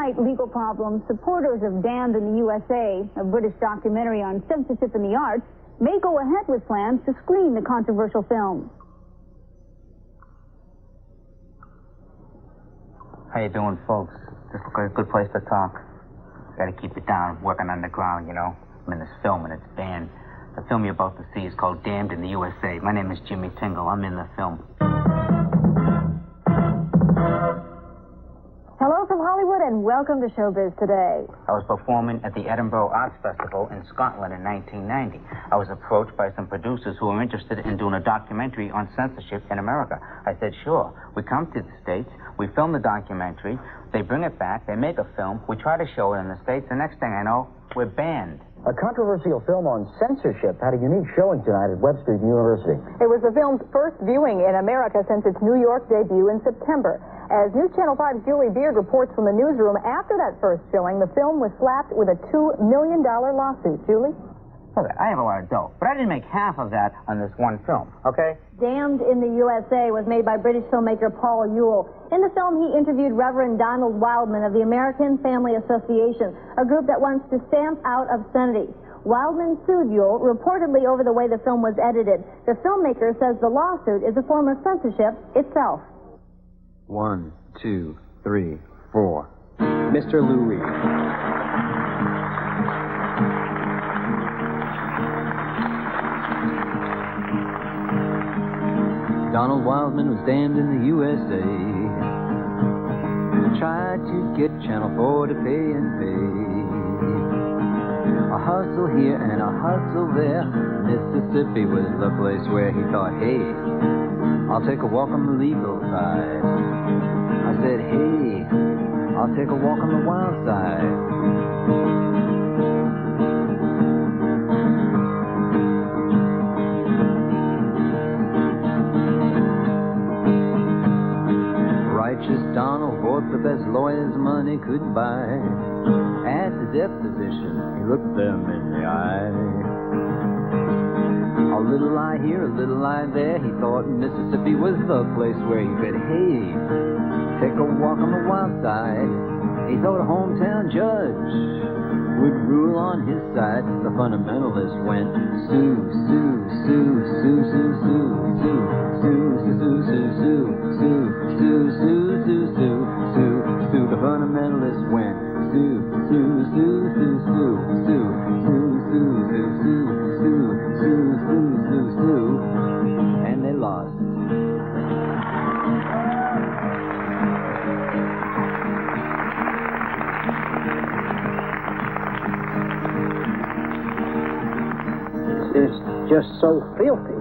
Despite legal problems, supporters of Damned in the U.S.A., a British documentary on censorship in the arts, may go ahead with plans to screen the controversial film. How you doing, folks? This looks like a good place to talk. Gotta keep it down, working underground, you know. I'm in this film and it's banned. The film you're about to see is called Damned in the U.S.A. My name is Jimmy Tingle. I'm in the film. Hello from Hollywood and welcome to Showbiz Today. I was performing at the Edinburgh Arts Festival in Scotland in 1990. I was approached by some producers who were interested in doing a documentary on censorship in America. I said, sure. We come to the States, we film the documentary, they bring it back, they make a film, we try to show it in the States, the next thing I know, we're banned. A controversial film on censorship had a unique showing tonight at Webster University. It was the film's first viewing in America since its New York debut in September. As News Channel 5's Julie Beard reports from the newsroom, after that first showing, the film was slapped with a $2 million lawsuit. Julie? Okay, I have a lot of dough, but I didn't make half of that on this one film, okay? Damned in the U.S.A. was made by British filmmaker Paul Yule. In the film, he interviewed Reverend Donald Wildmon of the American Family Association, a group that wants to stamp out obscenity. Wildmon sued Yule, reportedly over the way the film was edited. The filmmaker says the lawsuit is a form of censorship itself. 1, 2, 3, 4. Mr. Lou Reed. Donald Wildmon was damned in the U.S.A. Tried to get Channel 4 to pay and pay. A hustle here and a hustle there. Mississippi was the place where he thought, hey, I'll take a walk on the legal side. I said, hey, I'll take a walk on the wild side. Righteous Donald bought the best lawyers money could buy. At the deposition, he looked them in the eye. A little lie here, a little lie there. He thought Mississippi was the place where he could, hey, take a walk on the wild side. He thought a hometown judge would rule on his side. The fundamentalist went, sue, sue, sue, sue, sue, sue, sue, sue, sue, sue, sue, sue, sue, sue, sue, sue, sue, sue. The fundamentalist went, sue, sue, sue, sue, sue, sue, sue, sue, sue, sue, sue, sue, sue, sue, sue, and they lost. It's just so filthy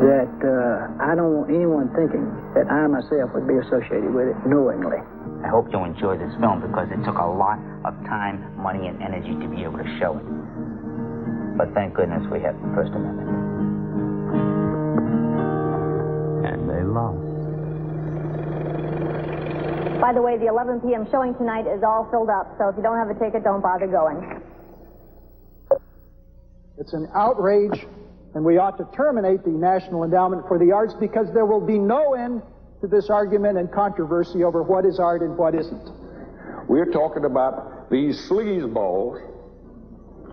that I don't want anyone thinking that I myself would be associated with it knowingly. I hope you'll enjoy this film because it took a lot of time, money, and energy to be able to show it. But thank goodness we have the First Amendment. And they lost. By the way, the 11 p.m. showing tonight is all filled up, so if you don't have a ticket, don't bother going. It's an outrage, and we ought to terminate the National Endowment for the Arts because there will be no end to this argument and controversy over what is art and what isn't. We're talking about these sleazeballs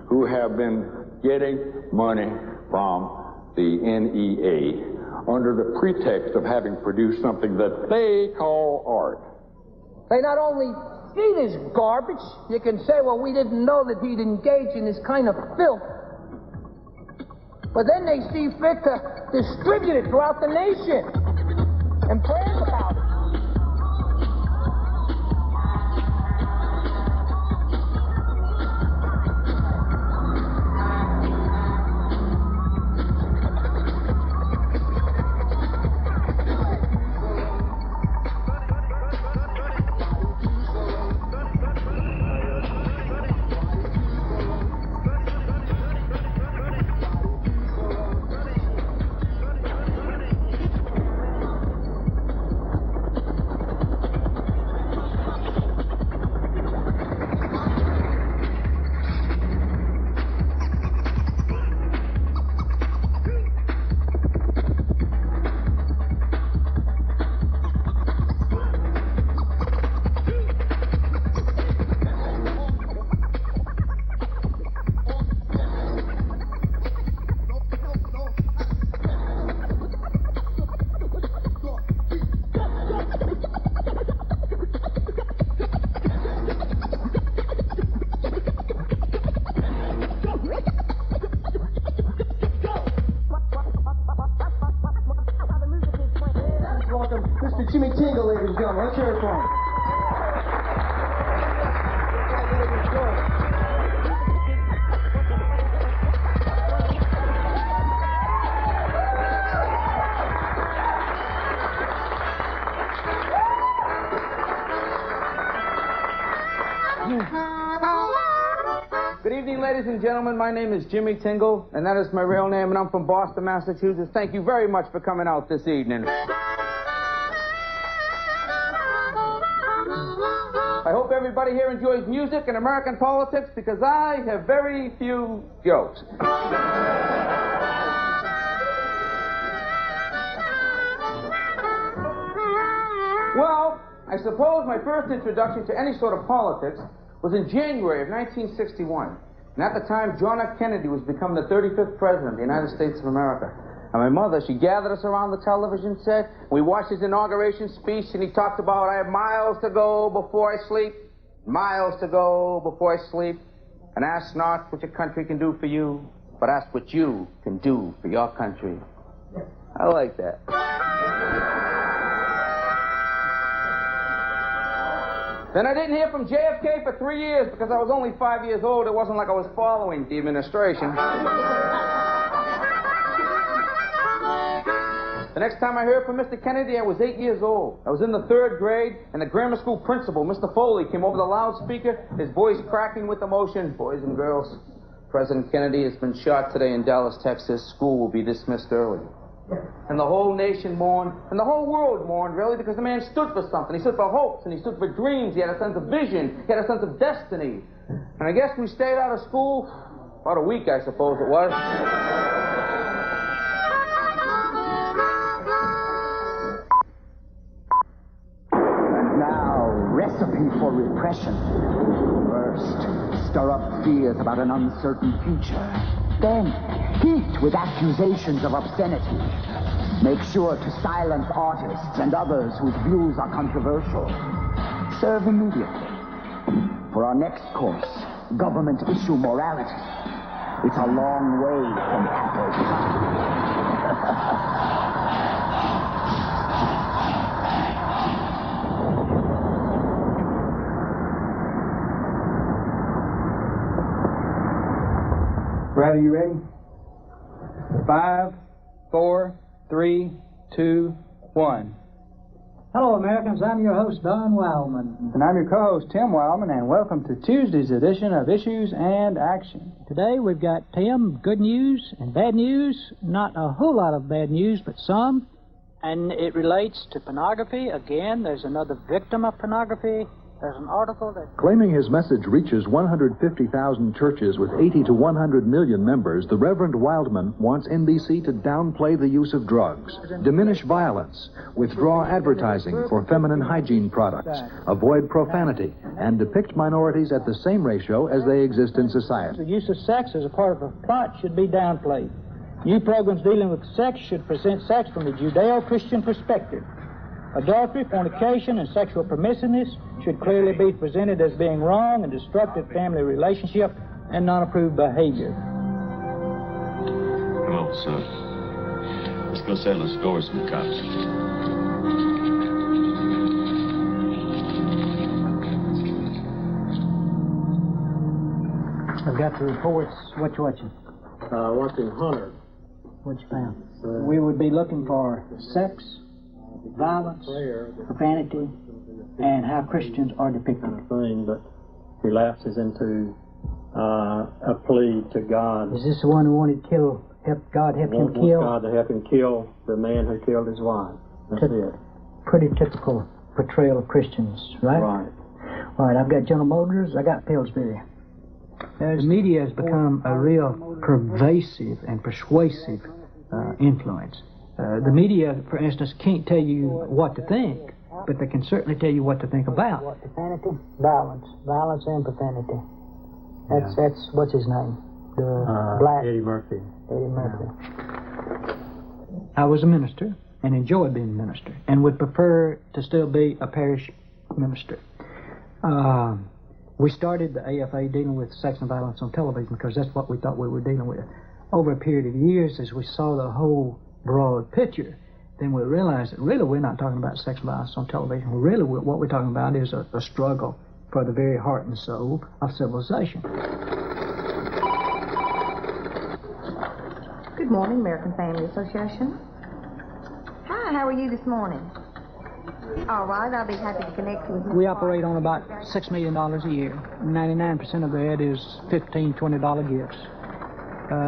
who have been getting money from the NEA under the pretext of having produced something that they call art. They not only see this garbage, you can say, well, we didn't know that he'd engage in this kind of filth. But then they see fit to distribute it throughout the nation and brag about it. Mr. Jimmy Tingle, ladies and gentlemen. Let's hear it for him. Good evening, ladies and gentlemen. My name is Jimmy Tingle, and that is my real name, and I'm from Boston, Massachusetts. Thank you very much for coming out this evening. I hope everybody here enjoys music and American politics, because I have very few jokes. Well, I suppose my first introduction to any sort of politics was in January of 1961. And at the time, John F. Kennedy was becoming the 35th President of the United States of America. And my mother, she gathered us around the television set. We watched his inauguration speech, and he talked about, I have miles to go before I sleep, miles to go before I sleep. And ask not what your country can do for you, but ask what you can do for your country. I like that. Then I didn't hear from JFK for 3 years because I was only 5 years old. It wasn't like I was following the administration. The next time I heard from Mr. Kennedy, I was 8 years old. I was in the 3rd grade, and the grammar school principal, Mr. Foley, came over the loudspeaker, his voice cracking with emotion. Boys and girls, President Kennedy has been shot today in Dallas, Texas. School will be dismissed early. And the whole nation mourned, and the whole world mourned, really, because the man stood for something. He stood for hopes, and he stood for dreams. He had a sense of vision. He had a sense of destiny. And I guess we stayed out of school about a week, I suppose it was. And now, recipe for repression. First, stir up fears about an uncertain future. Then, heat with accusations of obscenity. Make sure to silence artists and others whose views are controversial. Serve immediately. For our next course, government issue morality. It's a long way from apple pie. Brad, are you ready? 5, 4, 3, 2, 1. Hello, Americans. I'm your host, Don Wildmon. And I'm your co-host, Tim Wildman, and welcome to Tuesday's edition of Issues and Action. Today we've got, Tim, good news and bad news. Not a whole lot of bad news, but some. And it relates to pornography. Again, there's another victim of pornography. There's an article that... Claiming his message reaches 150,000 churches with 80 to 100 million members, the Reverend Wildmon wants NBC to downplay the use of drugs, diminish violence, withdraw advertising for feminine hygiene products, avoid profanity, and depict minorities at the same ratio as they exist in society. The use of sex as a part of a plot should be downplayed. New programs dealing with sex should present sex from the Judeo-Christian perspective. Adultery, fornication, and sexual permissiveness should clearly be presented as being wrong and destructive family relationship and non-approved behavior. Well, son, let's go settle and score some cops. I've got the reports. What you watching? Watching Hunter. What you found? We would be looking for sex, violence, profanity, and how Christians are depicted. Thing, but he lapses into a plea to God. Is this the one who wanted to kill? God help him kill? God to help him kill the man who killed his wife. That's it. Pretty typical portrayal of Christians, right? Right. All right, I've got General Motors, I got Pillsbury. The media has become a real pervasive and persuasive influence. The media, for instance, can't tell you what to think, but they can certainly tell you what to think about. What, profanity? Violence and profanity. That's what's his name? The black... Eddie Murphy. Eddie Murphy. I was a minister and enjoyed being a minister and would prefer to still be a parish minister. We started the AFA dealing with sex and violence on television because that's what we thought we were dealing with. Over a period of years, as we saw the whole broad picture, then we realize that really we're not talking about sex violence on television. Really, what we're talking about is a struggle for the very heart and soul of civilization. Good morning, American Family Association. Hi, how are you this morning? All right, I'll be happy to connect you with you. We operate on about $6 million a year. 99% of that is $15, $20 gifts.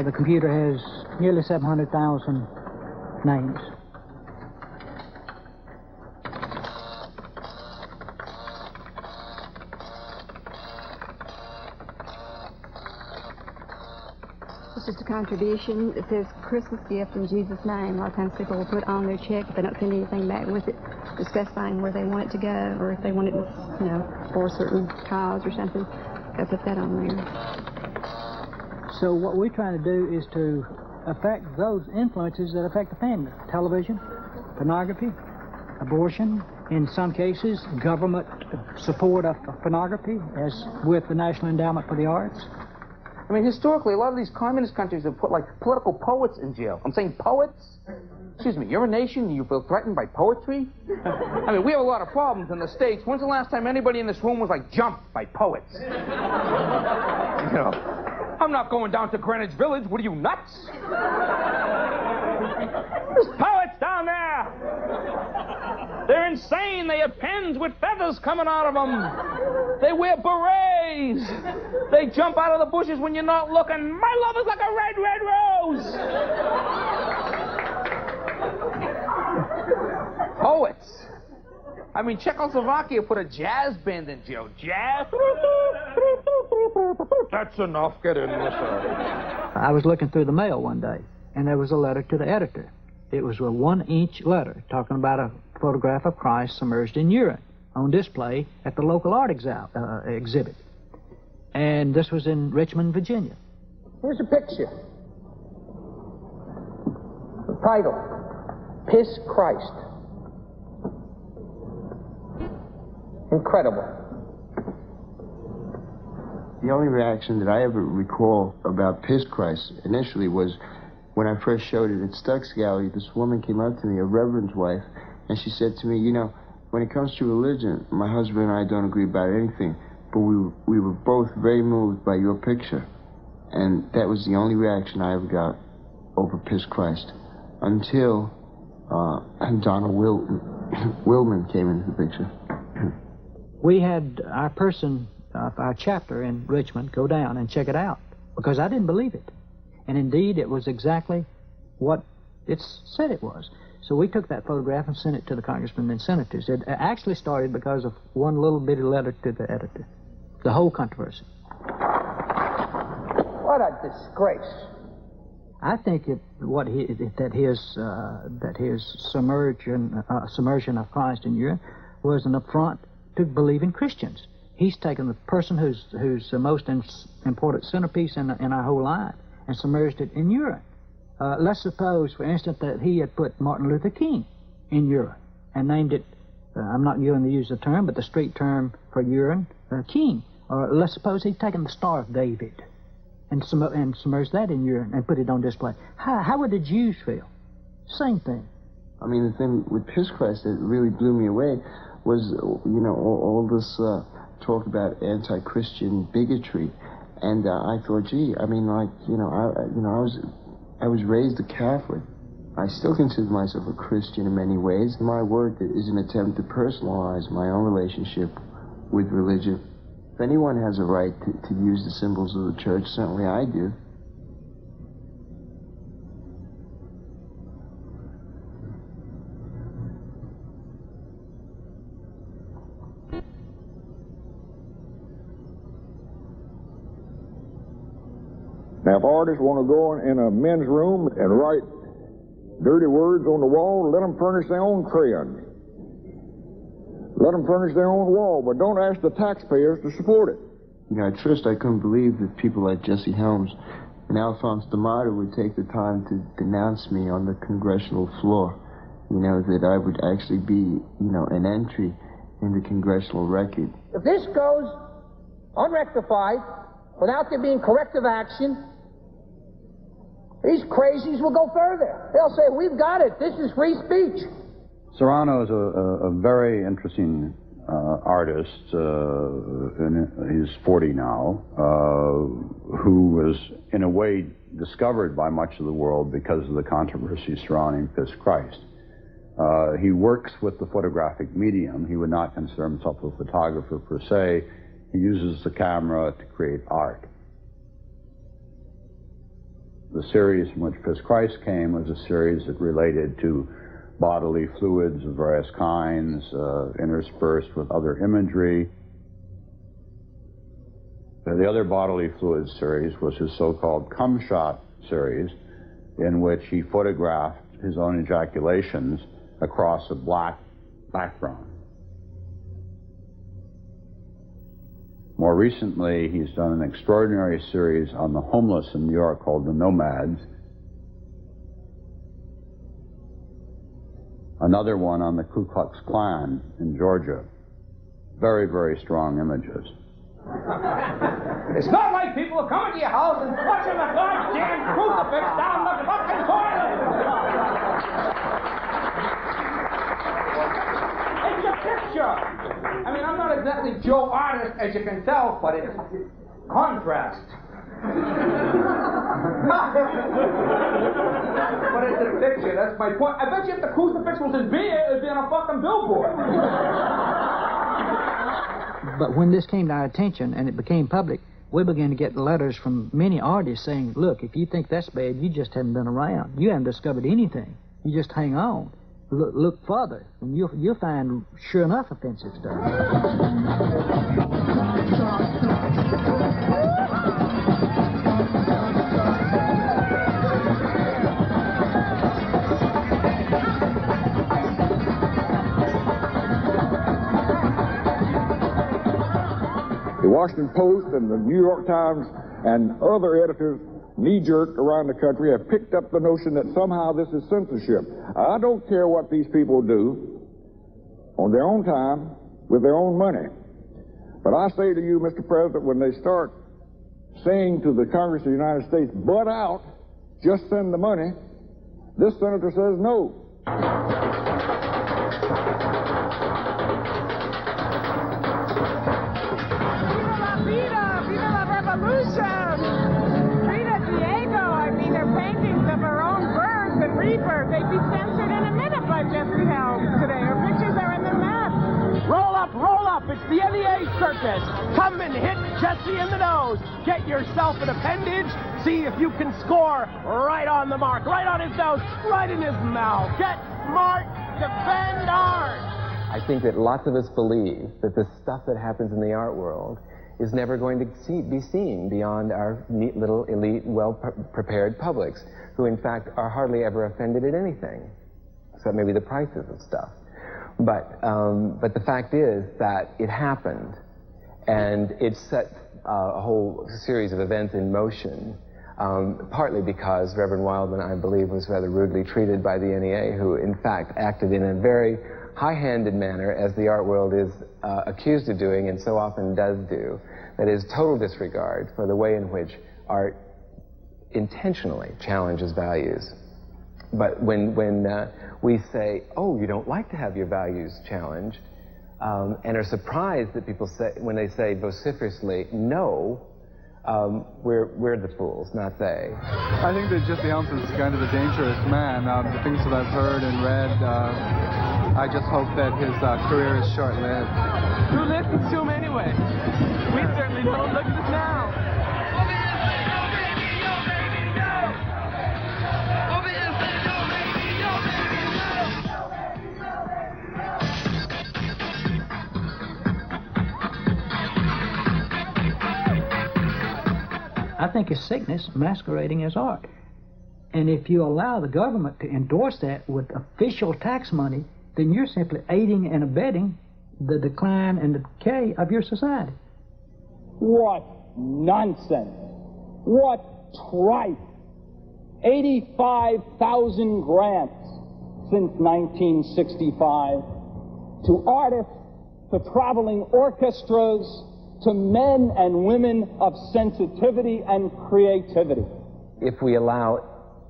The computer has nearly 700,000 names. It's just a contribution. It says Christmas gift in Jesus' name. A lot of times people will put on their check if they don't send anything back with it, specifying where they want it to go, or if they want it, you know, for a certain cause or something. They'll put that on there. So what we're trying to do is to affect those influences that affect the family. Television, pornography, abortion, in some cases, government support of pornography, as with the National Endowment for the Arts. I mean, historically, a lot of these communist countries have put, like, political poets in jail. I'm saying poets? Excuse me, you're a nation and you feel threatened by poetry? I mean, we have a lot of problems in the States. When's the last time anybody in this room was, like, jumped by poets? You know, I'm not going down to Greenwich Village. What are you, nuts? There's poets down there. They're insane. They have pens with feathers coming out of them. They wear berets. They jump out of the bushes when you're not looking. My love is like a red, red rose. Poets. I mean, Czechoslovakia put a jazz band in jail. Jazz? That's enough. Get in, mister. I was looking through the mail one day, and there was a letter to the editor. It was a 1-inch letter talking about a photograph of Christ submerged in urine on display at the local art exhibit. And this was in Richmond, Virginia. Here's a picture. The title, Piss Christ. Incredible. The only reaction that I ever recall about Piss Christ initially was when I first showed it at Stuck's Gallery. This woman came up to me, a reverend's wife, and she said to me, you know, when it comes to religion, my husband and I don't agree about anything, but we were both very moved by your picture. And that was the only reaction I ever got over Piss Christ until Donald Wildmon came into the picture. We had our person, our chapter in Richmond, go down and check it out because I didn't believe it. And indeed, it was exactly what it said it was. So we took that photograph and sent it to the congressmen and senators. It actually started because of one little bitty letter to the editor. The whole controversy. What a disgrace. I think that his submersion of Christ in urine was an affront to believing Christians. He's taken the person who's the most important centerpiece in our whole life and submerged it in urine. Let's suppose, for instance, that he had put Martin Luther King in urine and named it, I'm not going to use the term, but the street term for urine, King. Or let's suppose he'd taken the Star of David and submerged that in urine and put it on display. How would the Jews feel? Same thing. I mean, the thing with Piss Christ that really blew me away was, you know, all this talk about anti-Christian bigotry. And I thought, gee, I mean, like, I was raised a Catholic. I still consider myself a Christian in many ways. My work is an attempt to personalize my own relationship with religion. If anyone has a right to use the symbols of the church, certainly I do. Now, if artists want to go in a men's room and write dirty words on the wall, let them furnish their own crayons. Let them furnish their own wall, but don't ask the taxpayers to support it. You know, at first I couldn't believe that people like Jesse Helms and Alphonse D'Amato would take the time to denounce me on the congressional floor. You know, that I would actually be, you know, an entry in the congressional record. If this goes unrectified, without there being corrective action, These crazies will go further. They'll say, we've got it. This is free speech. Serrano is a very interesting artist. He's 40 now, who was, in a way, discovered by much of the world because of the controversy surrounding Piss Christ. He works with the photographic medium. He would not consider himself a photographer per se. He uses the camera to create art. The series from which Piss Christ came was a series that related to bodily fluids of various kinds, interspersed with other imagery. The other bodily fluids series was his so-called cum shot series, in which he photographed his own ejaculations across a black background. More recently, he's done an extraordinary series on the homeless in New York called The Nomads. Another one on the Ku Klux Klan in Georgia. Very, very strong images. It's not like people are coming to your house and flushing the goddamn crucifix down the fucking toilet! It's a picture! I mean, I'm not exactly Joe Artist, as you can tell, but it's contrast. But it's a picture, that's my point. I bet you if the crucifix was in beer, it'd be on a fucking billboard. But when this came to our attention and it became public, we began to get letters from many artists saying, look, if you think that's bad, you just haven't been around. You haven't discovered anything. You just hang on. Look further, and you'll find sure enough offensive stuff. The Washington Post and the New York Times and other editors, knee-jerk around the country, have picked up the notion that somehow this is censorship. I don't care what these people do on their own time with their own money. But I say to you, Mr. President, when they start saying to the Congress of the United States, butt out, just send the money, this senator says no. They'd be censored in a minute by Jesse Helms today. Her pictures are in the map. Roll up, roll up. It's the NEA circus. Come and hit Jesse in the nose. Get yourself an appendage. See if you can score right on the mark, right on his nose, right in his mouth. Get smart, defend art. I think that lots of us believe that the stuff that happens in the art world is never going to be seen beyond our neat little elite, well-prepared publics, who in fact are hardly ever offended at anything, except maybe the prices of stuff. But the fact is that it happened, and it set a whole series of events in motion, partly because Reverend Wildmon, I believe, was rather rudely treated by the NEA, who in fact acted in a very high-handed manner, as the art world is accused of doing and so often does do. That is, total disregard for the way in which art intentionally challenges values. But when we say, oh, you don't like to have your values challenged, and are surprised that people say, when they say vociferously, no, we're the fools, not they. I think that Jesse Helms is kind of a dangerous man. The things that I've heard and read, I just hope that his career is short-lived. Who listens to him anyway? We certainly don't. Look at us now. I think it's sickness masquerading as art. And if you allow the government to endorse that with official tax money, then you're simply aiding and abetting the decline and the decay of your society. What nonsense. What tripe. 85,000 grants since 1965 to artists, to traveling orchestras, to men and women of sensitivity and creativity. If we allow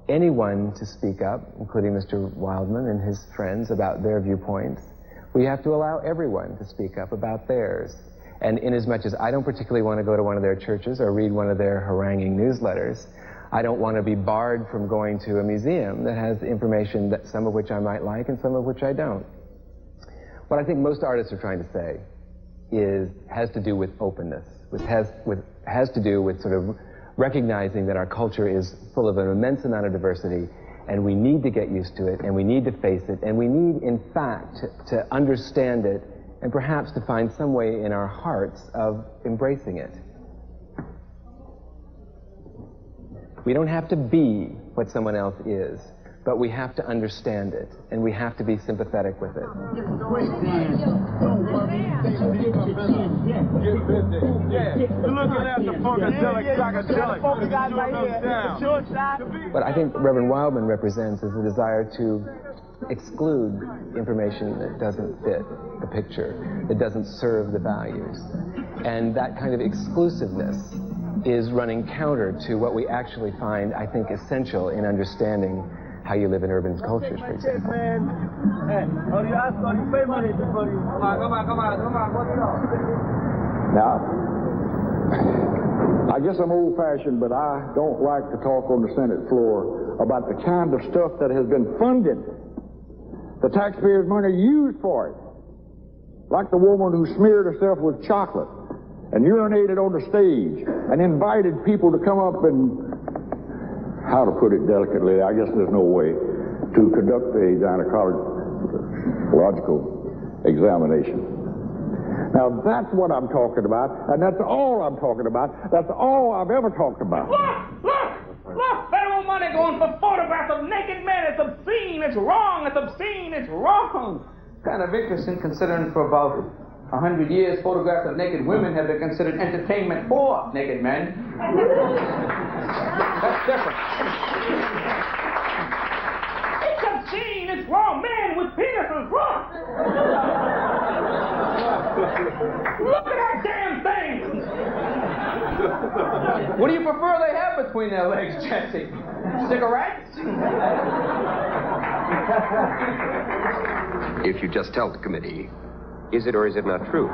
anyone to speak up, including Mr. Wildmon and his friends, about their viewpoints. We have to allow everyone to speak up about theirs. And inasmuch as I don't particularly want to go to one of their churches or read one of their haranguing newsletters, I don't want to be barred from going to a museum that has information, that some of which I might like and some of which I don't. What I think most artists are trying to say has to do with openness, has to do with sort of recognizing that our culture is full of an immense amount of diversity, and we need to get used to it, and we need to face it, and we need, in fact, to understand it, and perhaps to find some way in our hearts of embracing it. We don't have to be what someone else is, but we have to understand it, and we have to be sympathetic with it. What I think Reverend Wildmon represents is a desire to exclude information that doesn't fit the picture, that doesn't serve the values. And that kind of exclusiveness is running counter to what we actually find, I think, essential in understanding how you live in urban cultures, for example. Now, I guess I'm old-fashioned, but I don't like to talk on the Senate floor about the kind of stuff that has been funded, the taxpayers' money used for it. Like the woman who smeared herself with chocolate and urinated on the stage and invited people to come up and, how to put it delicately, I guess there's no way to conduct a gynecological examination. Now that's what I'm talking about, and that's all I'm talking about. That's all I've ever talked about. Look! Federal money going for photographs of naked men. It's obscene. It's wrong. It's obscene. It's wrong. Kind of interesting, considering for about 100 years, photographs of naked women have been considered entertainment for naked men. That's different. It's obscene. It's wrong. Men with penises. Look! Look at that damn thing! What do you prefer they have between their legs, Jesse? Cigarettes? If you just tell the committee, is it or is it not true?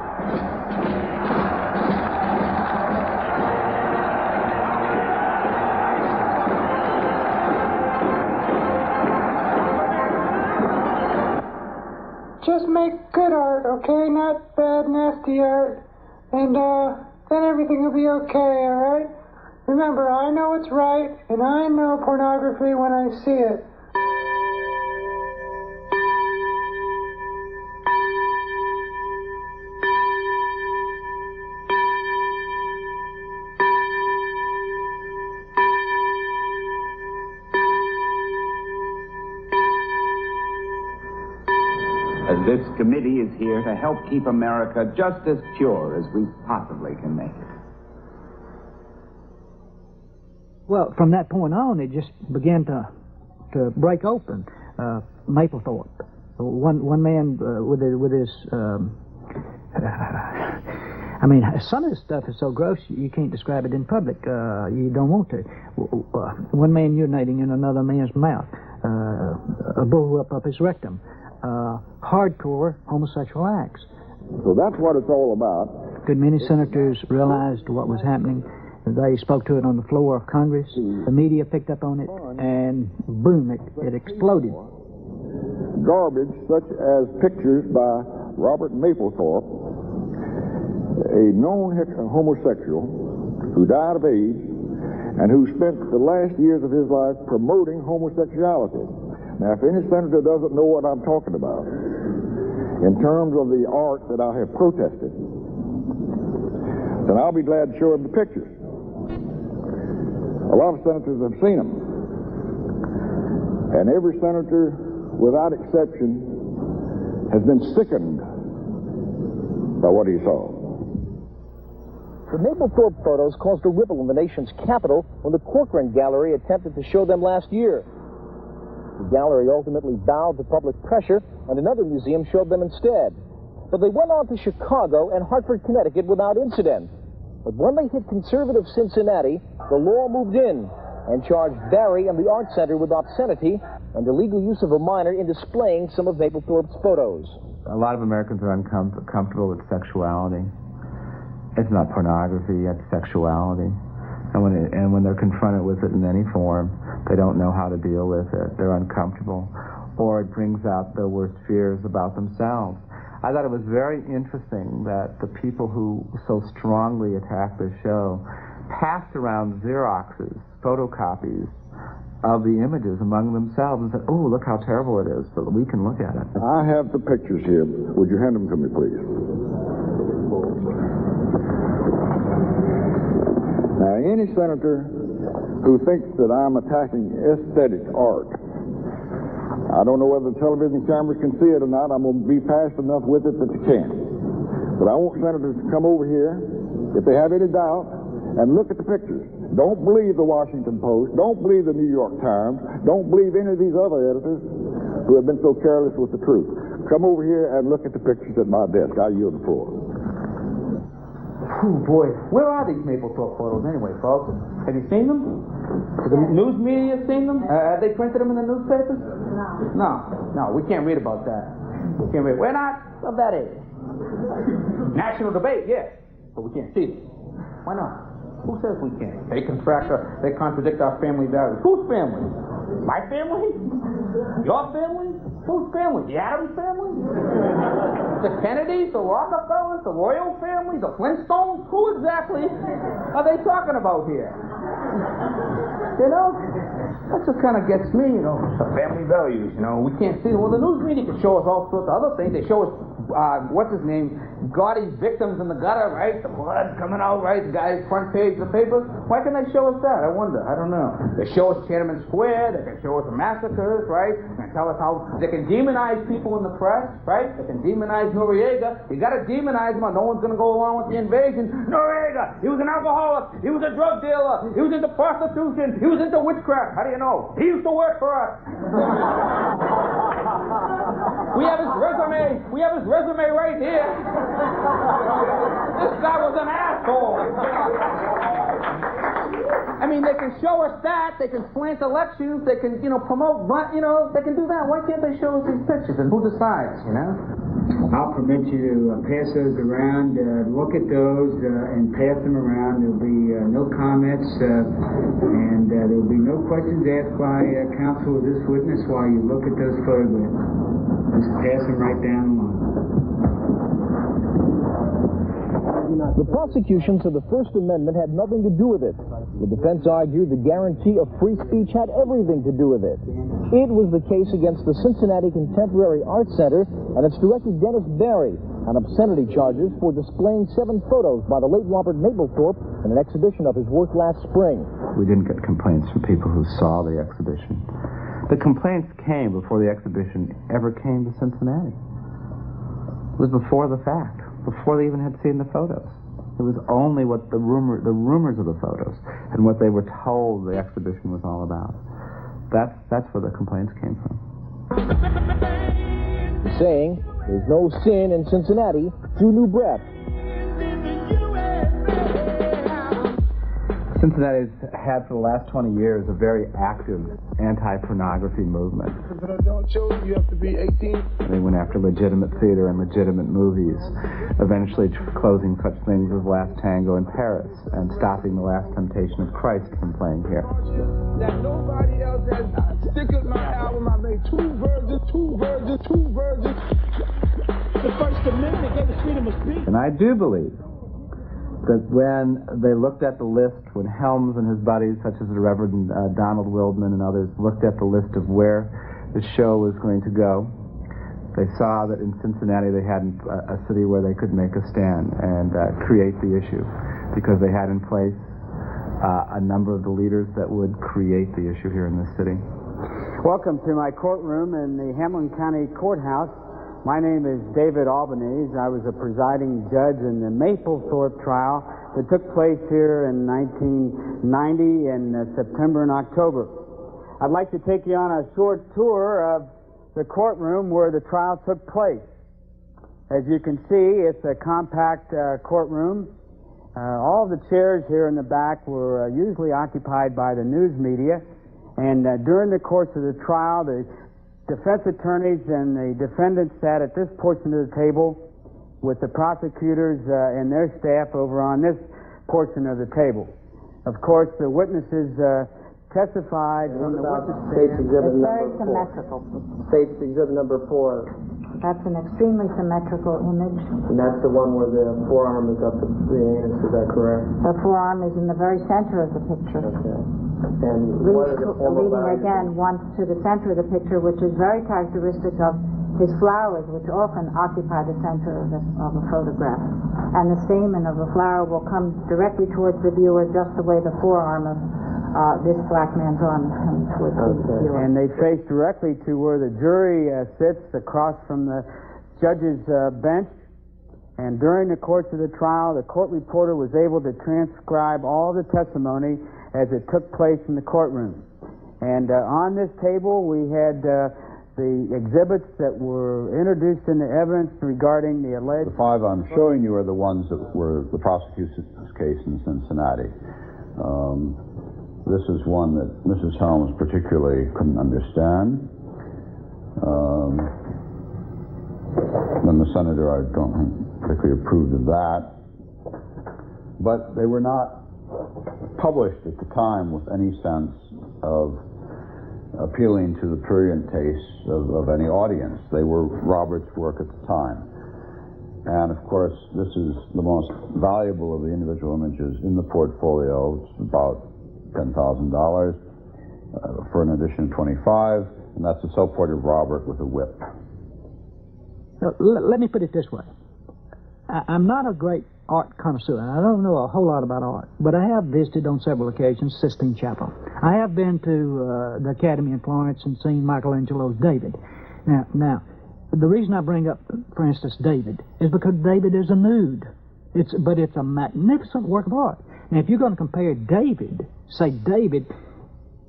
Just make good art, okay? Not bad, nasty art. And, then everything will be okay, alright? Remember, I know what's right, and I know pornography when I see it. This committee is here to help keep America just as pure as we possibly can make it. Well, from that point on, it just began to break open. Mapplethorpe, one man with his. I mean, some of this stuff is so gross you can't describe it in public. You don't want to. One man urinating in another man's mouth. A bull up his rectum. Hardcore homosexual acts. So that's what it's all about. A good many senators realized what was happening. They spoke to it on the floor of Congress. The media picked up on it, and boom, it exploded. Garbage such as pictures by Robert Mapplethorpe, a known homosexual who died of AIDS and who spent the last years of his life promoting homosexuality. Now, if any senator doesn't know what I'm talking about, in terms of the art that I have protested, then I'll be glad to show him the pictures. A lot of senators have seen them. And every senator, without exception, has been sickened by what he saw. The Mapplethorpe photos caused a ripple in the nation's capital when the Corcoran Gallery attempted to show them last year. The gallery ultimately bowed to public pressure, and another museum showed them instead. But they went on to Chicago and Hartford, Connecticut without incident. But when they hit conservative Cincinnati, the law moved in, and charged Barrie and the Art Center with obscenity and illegal use of a minor in displaying some of Mapplethorpe's photos. A lot of Americans are uncomfortable with sexuality. It's not pornography, it's sexuality. And when they're confronted with it in any form, they don't know how to deal with it. They're uncomfortable. Or it brings out their worst fears about themselves. I thought it was very interesting that the people who so strongly attacked the show passed around Xeroxes, photocopies of the images among themselves and said, oh, look how terrible it is, so that we can look at it. I have the pictures here. Would you hand them to me, please? Now, any senator who thinks that I'm attacking aesthetic art, I don't know whether the television cameras can see it or not. I'm going to be fast enough with it that you can. But I want senators to come over here, if they have any doubt, and look at the pictures. Don't believe the Washington Post. Don't believe the New York Times. Don't believe any of these other editors who have been so careless with the truth. Come over here and look at the pictures at my desk. I yield the floor. Oh, boy. Where are these Mapplethorpe photos anyway, folks? Have you seen them? Has the news media seen them? Have they printed them in the newspapers? No, we can't read about that. We can't read. We're not of that age. National debate, yes, but we can't see them. Why not? Who says we can't? They contradict our family values. Whose family? My family? Your family? Whose family? The Adams family? The Kennedys? The Rockefellers? The Royal family? The Flintstones? Who exactly are they talking about here? You know? That's what kind of gets me, you know, the family values, you know. We can't see them. Well, the news media can show us all sorts of other things. They show us, what's his name, gaudy victims in the gutter, right? The blood coming out, right? The guy's front page of the paper. Why can they show us that? I wonder. I don't know. They show us Tiananmen Square. They can show us the massacres, right? They can tell us how they can demonize people in the press, right? They can demonize Noriega. You got to demonize him or no one's going to go along with the invasion. Noriega, he was an alcoholic. He was a drug dealer. He was into prostitution. He was into witchcraft. How do you know? He used to work for us. We have his resume. We have his resume right here. This guy was an asshole. I mean, they can show us that. They can slant elections. They can, promote, they can do that. Why can't they show us these pictures? And who decides, I'll permit you to pass those around, look at those, and pass them around. There'll be no comments, and there'll be no questions asked by counsel of this witness while you look at those photographs. Just pass them right down the line. The prosecution said the First Amendment had nothing to do with it. The defense argued the guarantee of free speech had everything to do with it. It was the case against the Cincinnati Contemporary Art Center and its director Dennis Barrie on obscenity charges for displaying 7 photos by the late Robert Mapplethorpe in an exhibition of his work last spring. We didn't get complaints from people who saw the exhibition. The complaints came before the exhibition ever came to Cincinnati. It was before the fact, before they even had seen the photos. It was only what the rumors of the photos and what they were told the exhibition was all about. That's where the complaints came from. Saying there's no sin in Cincinnati, Drew New Breath. Cincinnati's had for the last 20 years a very active anti-pornography movement. You have to be 18. They went after legitimate theater and legitimate movies, eventually closing such things as Last Tango in Paris and stopping The Last Temptation of Christ from playing here. That nobody else has. Stick with my album. I made 2 versions. The First Amendment gave us freedom of speech. And I do believe that when they looked at the list, when Helms and his buddies, such as the Reverend Donald Wildmon and others, looked at the list of where the show was going to go, they saw that in Cincinnati they had a city where they could make a stand and create the issue, because they had in place a number of the leaders that would create the issue here in this city. Welcome to my courtroom in the Hamilton County Courthouse. My name is David Albanese. I was a presiding judge in the Mapplethorpe trial that took place here in 1990 in September and October. I'd like to take you on a short tour of the courtroom where the trial took place. As you can see, it's a compact courtroom, All the chairs here in the back were usually occupied by the news media, and during the course of the trial, the defense attorneys and the defendants sat at this portion of the table with the prosecutors and their staff over on this portion of the table. Of course, the witnesses testified from the witness State's stand. exhibit It's number very 4. symmetrical. State's exhibit number 4. That's an extremely symmetrical image. And that's the one where the forearm is up to the anus, is that correct? The forearm is in the very center of the picture. Okay. And what are the formal Leading values? again once to the center of the picture, which is very characteristic of his flowers, which often occupy the center of a photograph. And the stamen of the flower will come directly towards the viewer, just the way the forearm of this black man's arm is coming towards the viewer. And they face directly to where the jury sits, across from the judge's bench. And during the course of the trial, the court reporter was able to transcribe all the testimony as it took place in the courtroom. And on this table, we had the exhibits that were introduced in the evidence regarding the alleged... The 5 I'm showing you are the ones that were the prosecution's case in Cincinnati. This is one that Mrs. Holmes particularly couldn't understand. Then the senator, I don't think, particularly approved of that. But they were not published at the time with any sense of appealing to the prurient tastes of any audience. They were Robert's work at the time. And of course, this is the most valuable of the individual images in the portfolio. It's about $10,000 for an edition of 25, and that's a self-portrait of Robert with a whip. Let me put it this way. I'm not a great art connoisseur. I don't know a whole lot about art, but I have visited on several occasions Sistine Chapel. I have been to the Academy in Florence and seen Michelangelo's David. Now, the reason I bring up, for instance, David, is because David is a nude. But it's a magnificent work of art. Now, if you're going to compare David,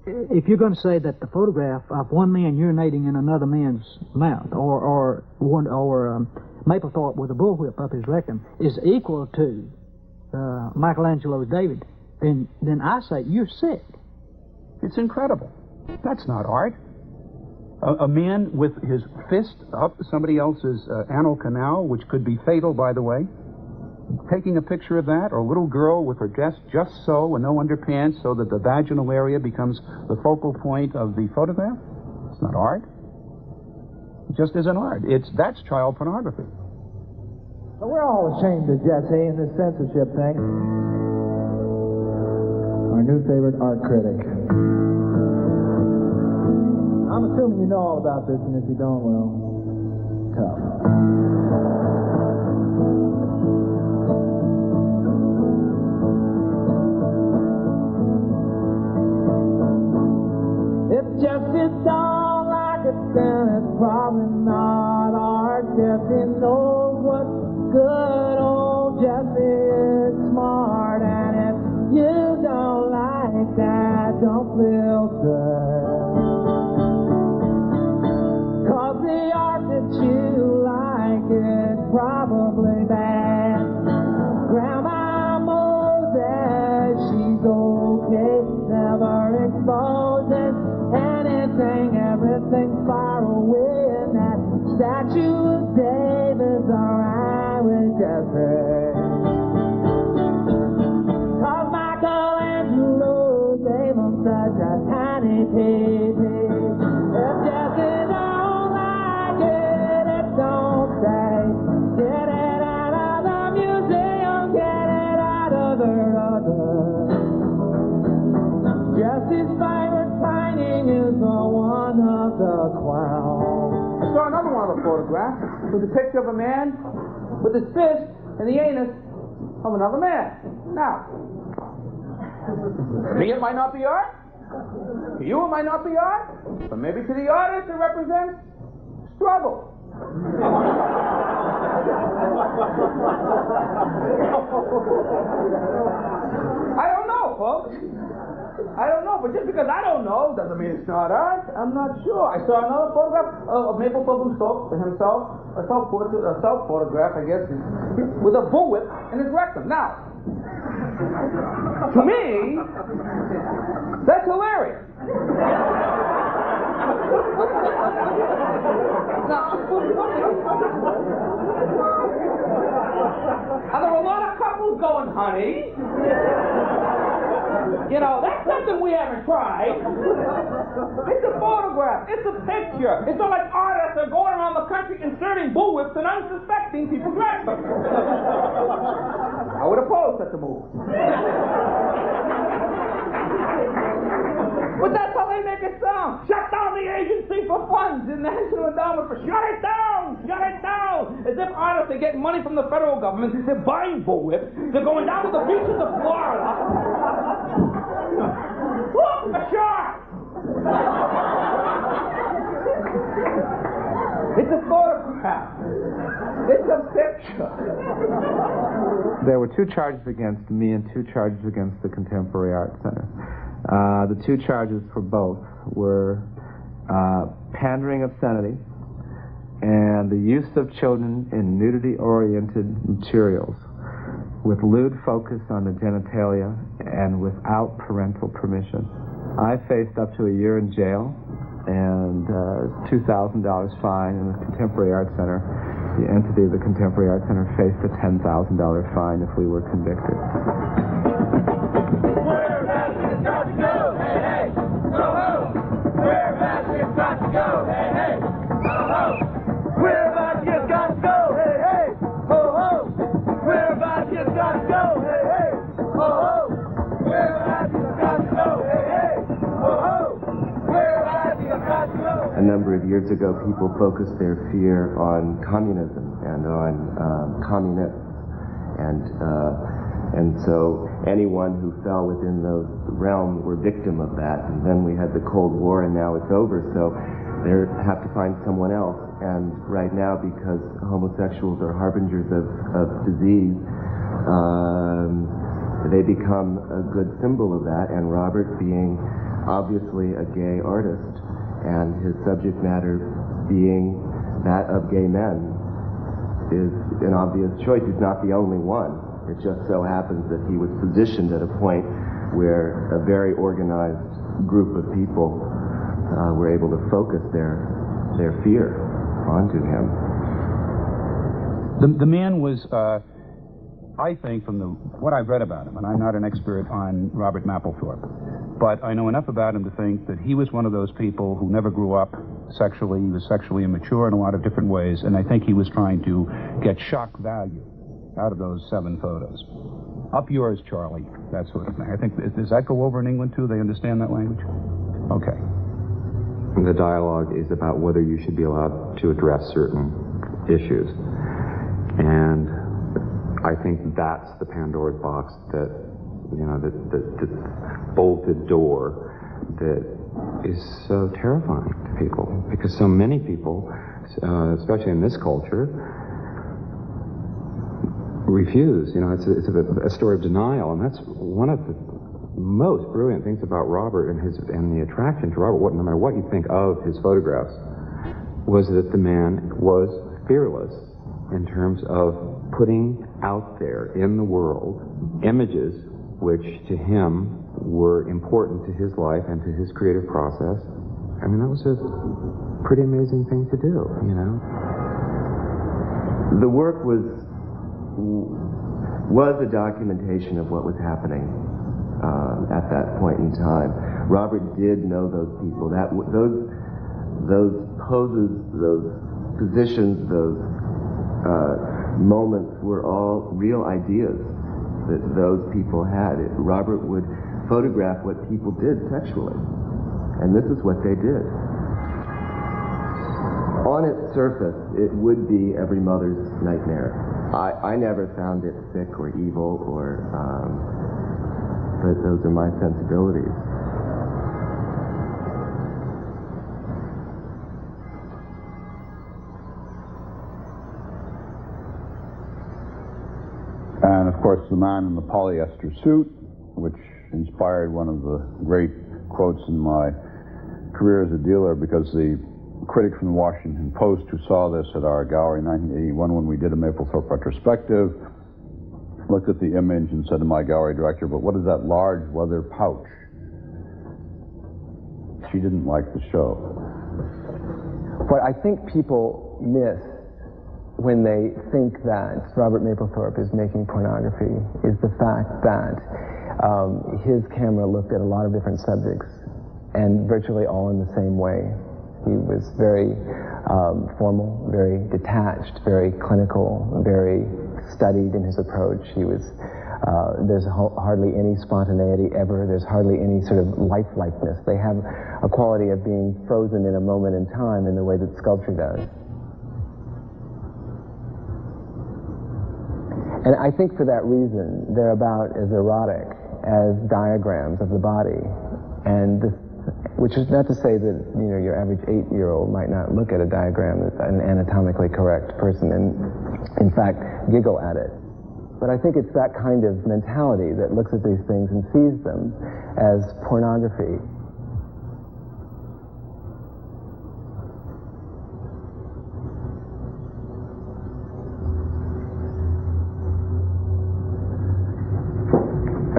if you're going to say that the photograph of one man urinating in another man's mouth, or Mapplethorpe with a bullwhip up his rectum, is equal to Michelangelo's David, then I say you're sick. It's incredible. That's not art. A man with his fist up somebody else's anal canal, which could be fatal, by the way, taking a picture of that, or a little girl with her dress just so and no underpants so that the vaginal area becomes the focal point of the photograph. It's not art. It just isn't art. That's child pornography. Well, we're all ashamed of Jesse and this censorship thing. Our new favorite art critic. I'm assuming you know all about this, and if you don't, well, tough. If Jesse don't like it, then it's probably not art. Jesse knows what's good. Old Jesse is smart, and if you don't like that, don't feel sad. 'Cause the art that you like is probably bad. Grandma Moses, she's okay, never exposing anything, everything's far away, and that statue of David's alright with Jesse. 'Cause Michelangelo gave him such a tiny piece. If Jesse don't like it, it don't stay. Get it out of the museum, get it out of the rubber. Jesse's favorite painting is the one of the clown. I saw another one of the photographs with a picture of a man with his fist in the anus of another man. Now, to me it might not be art. To you it might not be art. But maybe to the artist it represents struggle. I don't know, folks. I don't know, but just because I don't know doesn't mean it's not art. I'm not sure. I saw another photograph of Mapplethorpe himself, a self-photograph, I guess, with a bullwhip in his rectum. Now, To me, that's hilarious. Are there a lot of couples going, honey? You know, that's something we haven't tried. It's a photograph. It's a picture. It's not like artists are going around the country inserting bullwhips in unsuspecting people's dresses. I would oppose such a move. But that's how they make it sound. Shut down the agency for funds, the National Endowment for... Shut it down! Shut it down! As if artists are getting money from the federal government. They're buying bullwhips. They're going down to the beaches of Florida. Look, a shark! It's a photograph. It's a picture. There were 2 charges against me and 2 charges against the Contemporary Art Center. The 2 charges for both were pandering obscenity and the use of children in nudity-oriented materials with lewd focus on the genitalia and without parental permission. I faced up to a year in jail and $2,000 fine in the Contemporary Art Center. The entity of the Contemporary Art Center faced a $10,000 fine if we were convicted. Where baskets got to go, hey, hey, ho, ho. Where baskets got to go, hey, hey, ho, ho. Where baskets got to go, hey, hey, ho, ho. Where baskets got to go, hey, hey, ho, ho. Where baskets got to go, hey, hey, ho, ho. Where baskets got to go. A number of years ago, people focused their fear on communism and on communists. And so anyone who fell within those realms were victim of that. And then we had the Cold War, and now it's over, so they have to find someone else. And right now, because homosexuals are harbingers of disease, they become a good symbol of that. And Robert, being obviously a gay artist, and his subject matter being that of gay men, is an obvious choice. He's not the only one. It just so happens that he was positioned at a point where a very organized group of people were able to focus their fear onto him. The man was, I think, from what I've read about him, and I'm not an expert on Robert Mapplethorpe, but I know enough about him to think that he was one of those people who never grew up sexually. He was sexually immature in a lot of different ways, and I think he was trying to get shock value out of those 7 photos. Up yours, Charlie, that sort of thing. I think, does that go over in England, too? They understand that language? Okay. The dialogue is about whether you should be allowed to address certain issues. And I think that's the Pandora's box that, you know, the bolted door that is so terrifying to people. Because so many people, especially in this culture, refuse. You know, it's a story of denial, and that's one of the most brilliant things about Robert and the attraction to Robert, no matter what you think of his photographs, was that the man was fearless in terms of putting out there in the world images which to him were important to his life and to his creative process. I mean, that was a pretty amazing thing to do, you know. The work was a documentation of what was happening at that point in time. Robert did know those people. Those poses, those positions, those moments were all real ideas that those people had. Robert would photograph what people did sexually, and this is what they did. On its surface, it would be every mother's nightmare. I never found it sick or evil, but those are my sensibilities. And of course, the man in the polyester suit, which inspired one of the great quotes in my career as a dealer, because the critic from the Washington Post who saw this at our gallery in 1981 when we did a Mapplethorpe retrospective looked at the image and said to my gallery director, "But what is that large leather pouch?" She didn't like the show. What I think people miss when they think that Robert Mapplethorpe is making pornography is the fact that his camera looked at a lot of different subjects, and virtually all in the same way. He was very formal, very detached, very clinical, very studied in his approach. He was, there's hardly any spontaneity ever. There's hardly any sort of lifelikeness. They have a quality of being frozen in a moment in time in the way that sculpture does. And I think for that reason, they're about as erotic as diagrams of the body. And this, which is not to say that, you know, your average 8-year-old might not look at a diagram that's an anatomically correct person and, in fact, giggle at it. But I think it's that kind of mentality that looks at these things and sees them as pornography.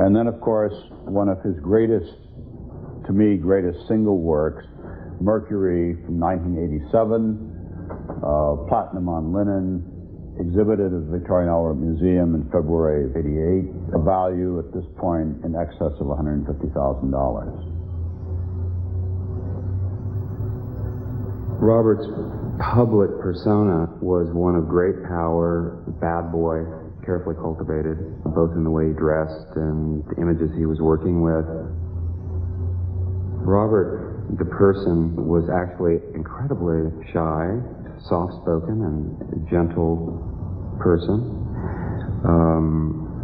And then, of course, one of his greatest, to me, greatest single works, Mercury from 1987, platinum on linen, exhibited at the Victorian Albert Museum in February of '88, a value at this point in excess of $150,000. Robert's public persona was one of great power, bad boy, carefully cultivated, both in the way he dressed and the images he was working with. Robert, the person, was actually incredibly shy, soft-spoken, and gentle person.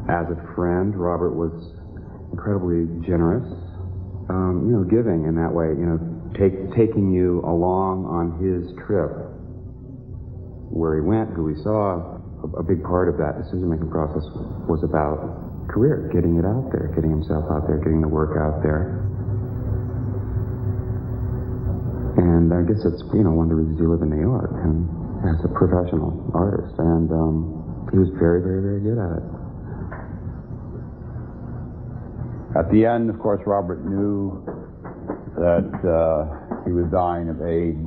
As a friend, Robert was incredibly generous, you know, giving in that way, you know, taking you along on his trip, where he went, who he saw. A big part of that decision-making process was about career, getting it out there, getting himself out there, getting the work out there. And I guess it's, you know, one of the reasons you live in New York and as a professional artist. And he was very, very, very good at it. At the end, of course, Robert knew that he was dying of AIDS.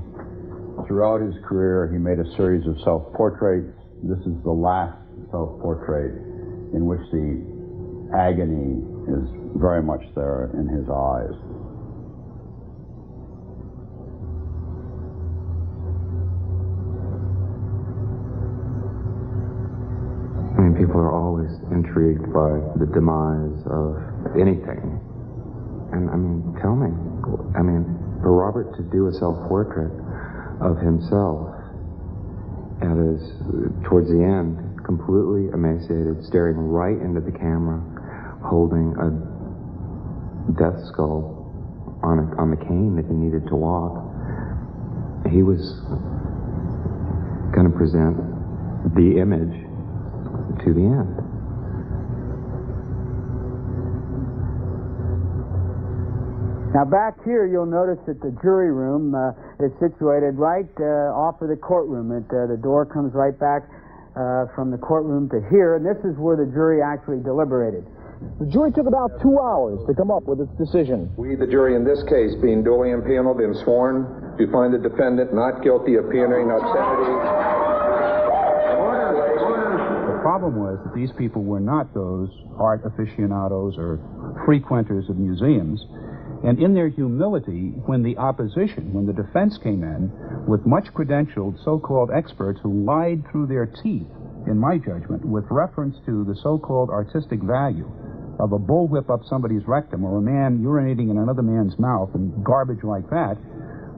Throughout his career, he made a series of self-portraits. This is the last self-portrait in which the agony is very much there in his eyes. I mean, people are always intrigued by the demise of anything. And, I mean, tell me, I mean, for Robert to do a self-portrait of himself and is, towards the end, completely emaciated, staring right into the camera, holding a death skull on the cane that he needed to walk. He was going to present the image to the end. Now back here, you'll notice that the jury room is situated right off of the courtroom. The door comes right back from the courtroom to here, and this is where the jury actually deliberated. The jury took about 2 hours to come up with its decision. We, the jury in this case, being duly impaneled and sworn, do find the defendant not guilty of pandering, obscenity. The problem was that these people were not those art aficionados or frequenters of museums. And in their humility, when the opposition, when the defense came in with much credentialed so-called experts who lied through their teeth, in my judgment, with reference to the so-called artistic value of a bullwhip up somebody's rectum or a man urinating in another man's mouth and garbage like that,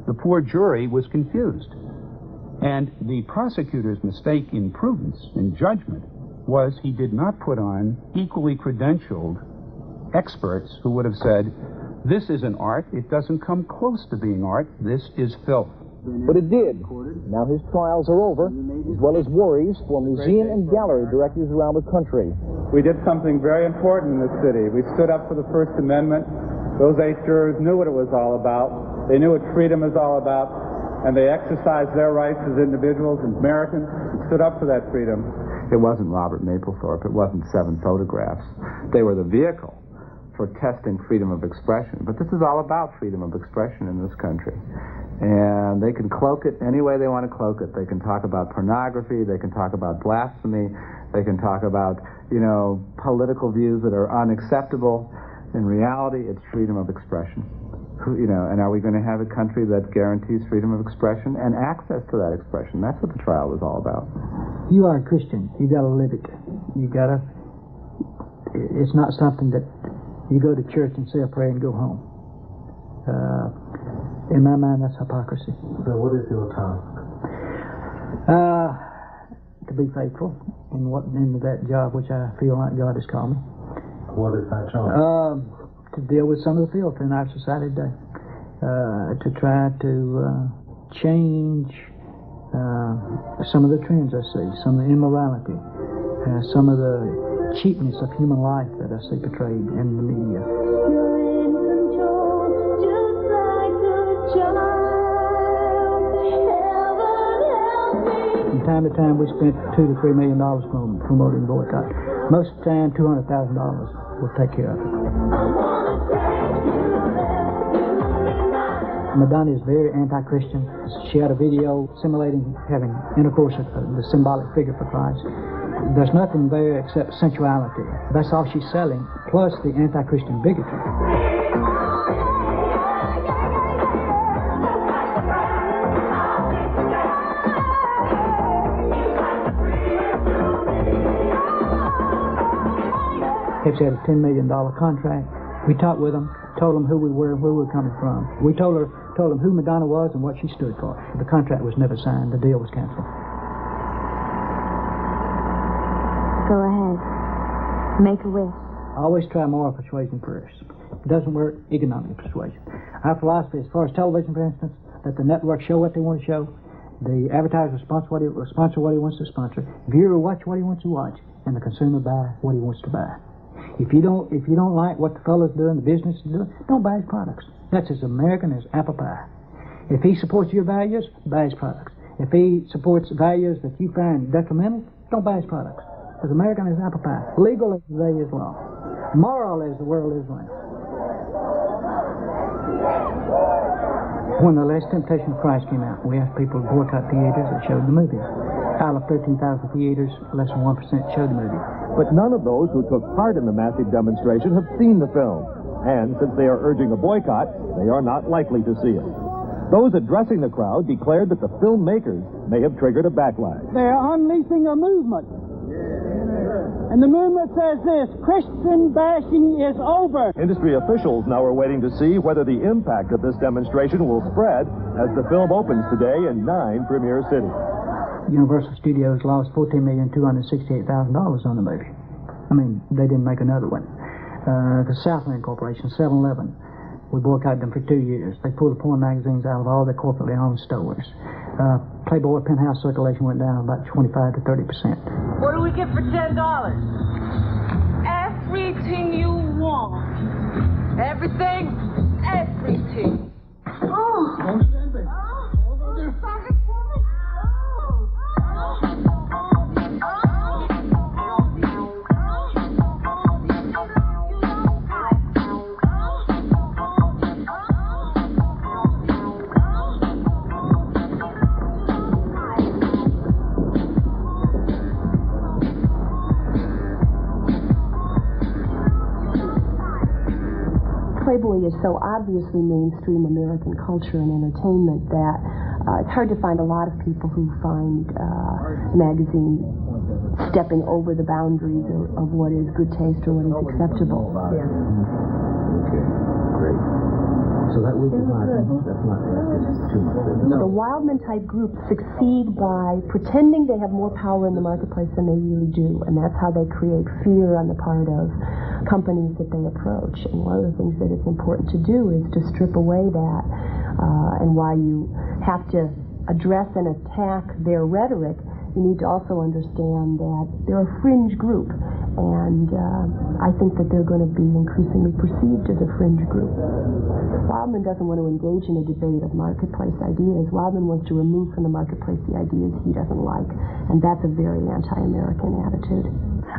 the poor jury was confused. And the prosecutor's mistake in prudence, in judgment, was he did not put on equally credentialed experts who would have said, this isn't art, it doesn't come close to being art, this is filth. But it did. Now his trials are over, as well as worries for museum and gallery directors around the country. We did something very important in the city. We stood up for the First Amendment. Those 8 jurors knew what it was all about. They knew what freedom is all about, and they exercised their rights as individuals, as Americans, and stood up for that freedom. It wasn't Robert Mapplethorpe. It wasn't 7 photographs. They were the vehicle for testing freedom of expression. But this is all about freedom of expression in this country. And they can cloak it any way they want to cloak it. They can talk about pornography. They can talk about blasphemy. They can talk about, political views that are unacceptable. In reality, it's freedom of expression. And are we going to have a country that guarantees freedom of expression and access to that expression? That's what the trial was all about. You are a Christian. You got to live it. You got to. It's not something that you go to church and say a prayer and go home. In my mind, that's hypocrisy. So what is your task? To be faithful in that job which I feel like God has called me. What is that job? To deal with some of the filth in our society today. To try to change some of the trends I see, some of the immorality, some of the cheapness of human life that I see portrayed in the media. From time to time, we spent $2 to $3 million promoting boycott. Most of the time, $200,000 will take care of it. Madonna is very anti-Christian. She had a video simulating having intercourse with the symbolic figure for Christ. There's nothing there except sensuality. That's all she's selling, plus the anti-Christian bigotry. Pepsi had a $10 million contract. We talked with them, told them who we were and where we were coming from. We told them who Madonna was and what she stood for. The contract was never signed. The deal was canceled. Go ahead. Make a wish. I always try moral persuasion first. If it doesn't work, economic persuasion. Our philosophy, as far as television, for instance, that the networks show what they want to show. The advertiser sponsor what he wants to sponsor. Viewer watch what he wants to watch, and the consumer buy what he wants to buy. If you don't like what the fellow's doing, the business is doing, don't buy his products. That's as American as apple pie. If he supports your values, buy his products. If he supports values that you find detrimental, don't buy his products. As American as apple pie. Legal as today is law. Moral as the world is now. When The Last Temptation of Christ came out, we asked people to boycott theaters that showed the movie. Out of 13,000 theaters, less than 1% showed the movie. But none of those who took part in the massive demonstration have seen the film. And since they are urging a boycott, they are not likely to see it. Those addressing the crowd declared that the filmmakers may have triggered a backlash. They're unleashing a movement. And the movement says this: Christian bashing is over. Industry officials now are waiting to see whether the impact of this demonstration will spread as the film opens today in 9 premier cities. Universal Studios lost $14,268,000 on the movie. I mean, they didn't make another one. The Southland Corporation, 7-Eleven, we boycotted them for 2 years. They pulled the porn magazines out of all their corporately owned stores. Playboy Penthouse circulation went down about 25 to 30%. What do we get for $10? Everything you want. Everything? Everything. Oh! Playboy is so obviously mainstream American culture and entertainment that it's hard to find a lot of people who find the magazine stepping over the boundaries of what is good taste or what is acceptable. Yeah. Okay, great. So that would be that's not too much. The Wildmon type groups succeed by pretending they have more power in the marketplace than they really do, and that's how they create fear on the part of companies that they approach. And one of the things that it's important to do is to strip away that, and why you have to address and attack their rhetoric you need to also understand that they're a fringe group, and I think that they're going to be increasingly perceived as a fringe group. Wildmon doesn't want to engage in a debate of marketplace ideas. Wildmon wants to remove from the marketplace the ideas he doesn't like, and that's a very anti-American attitude.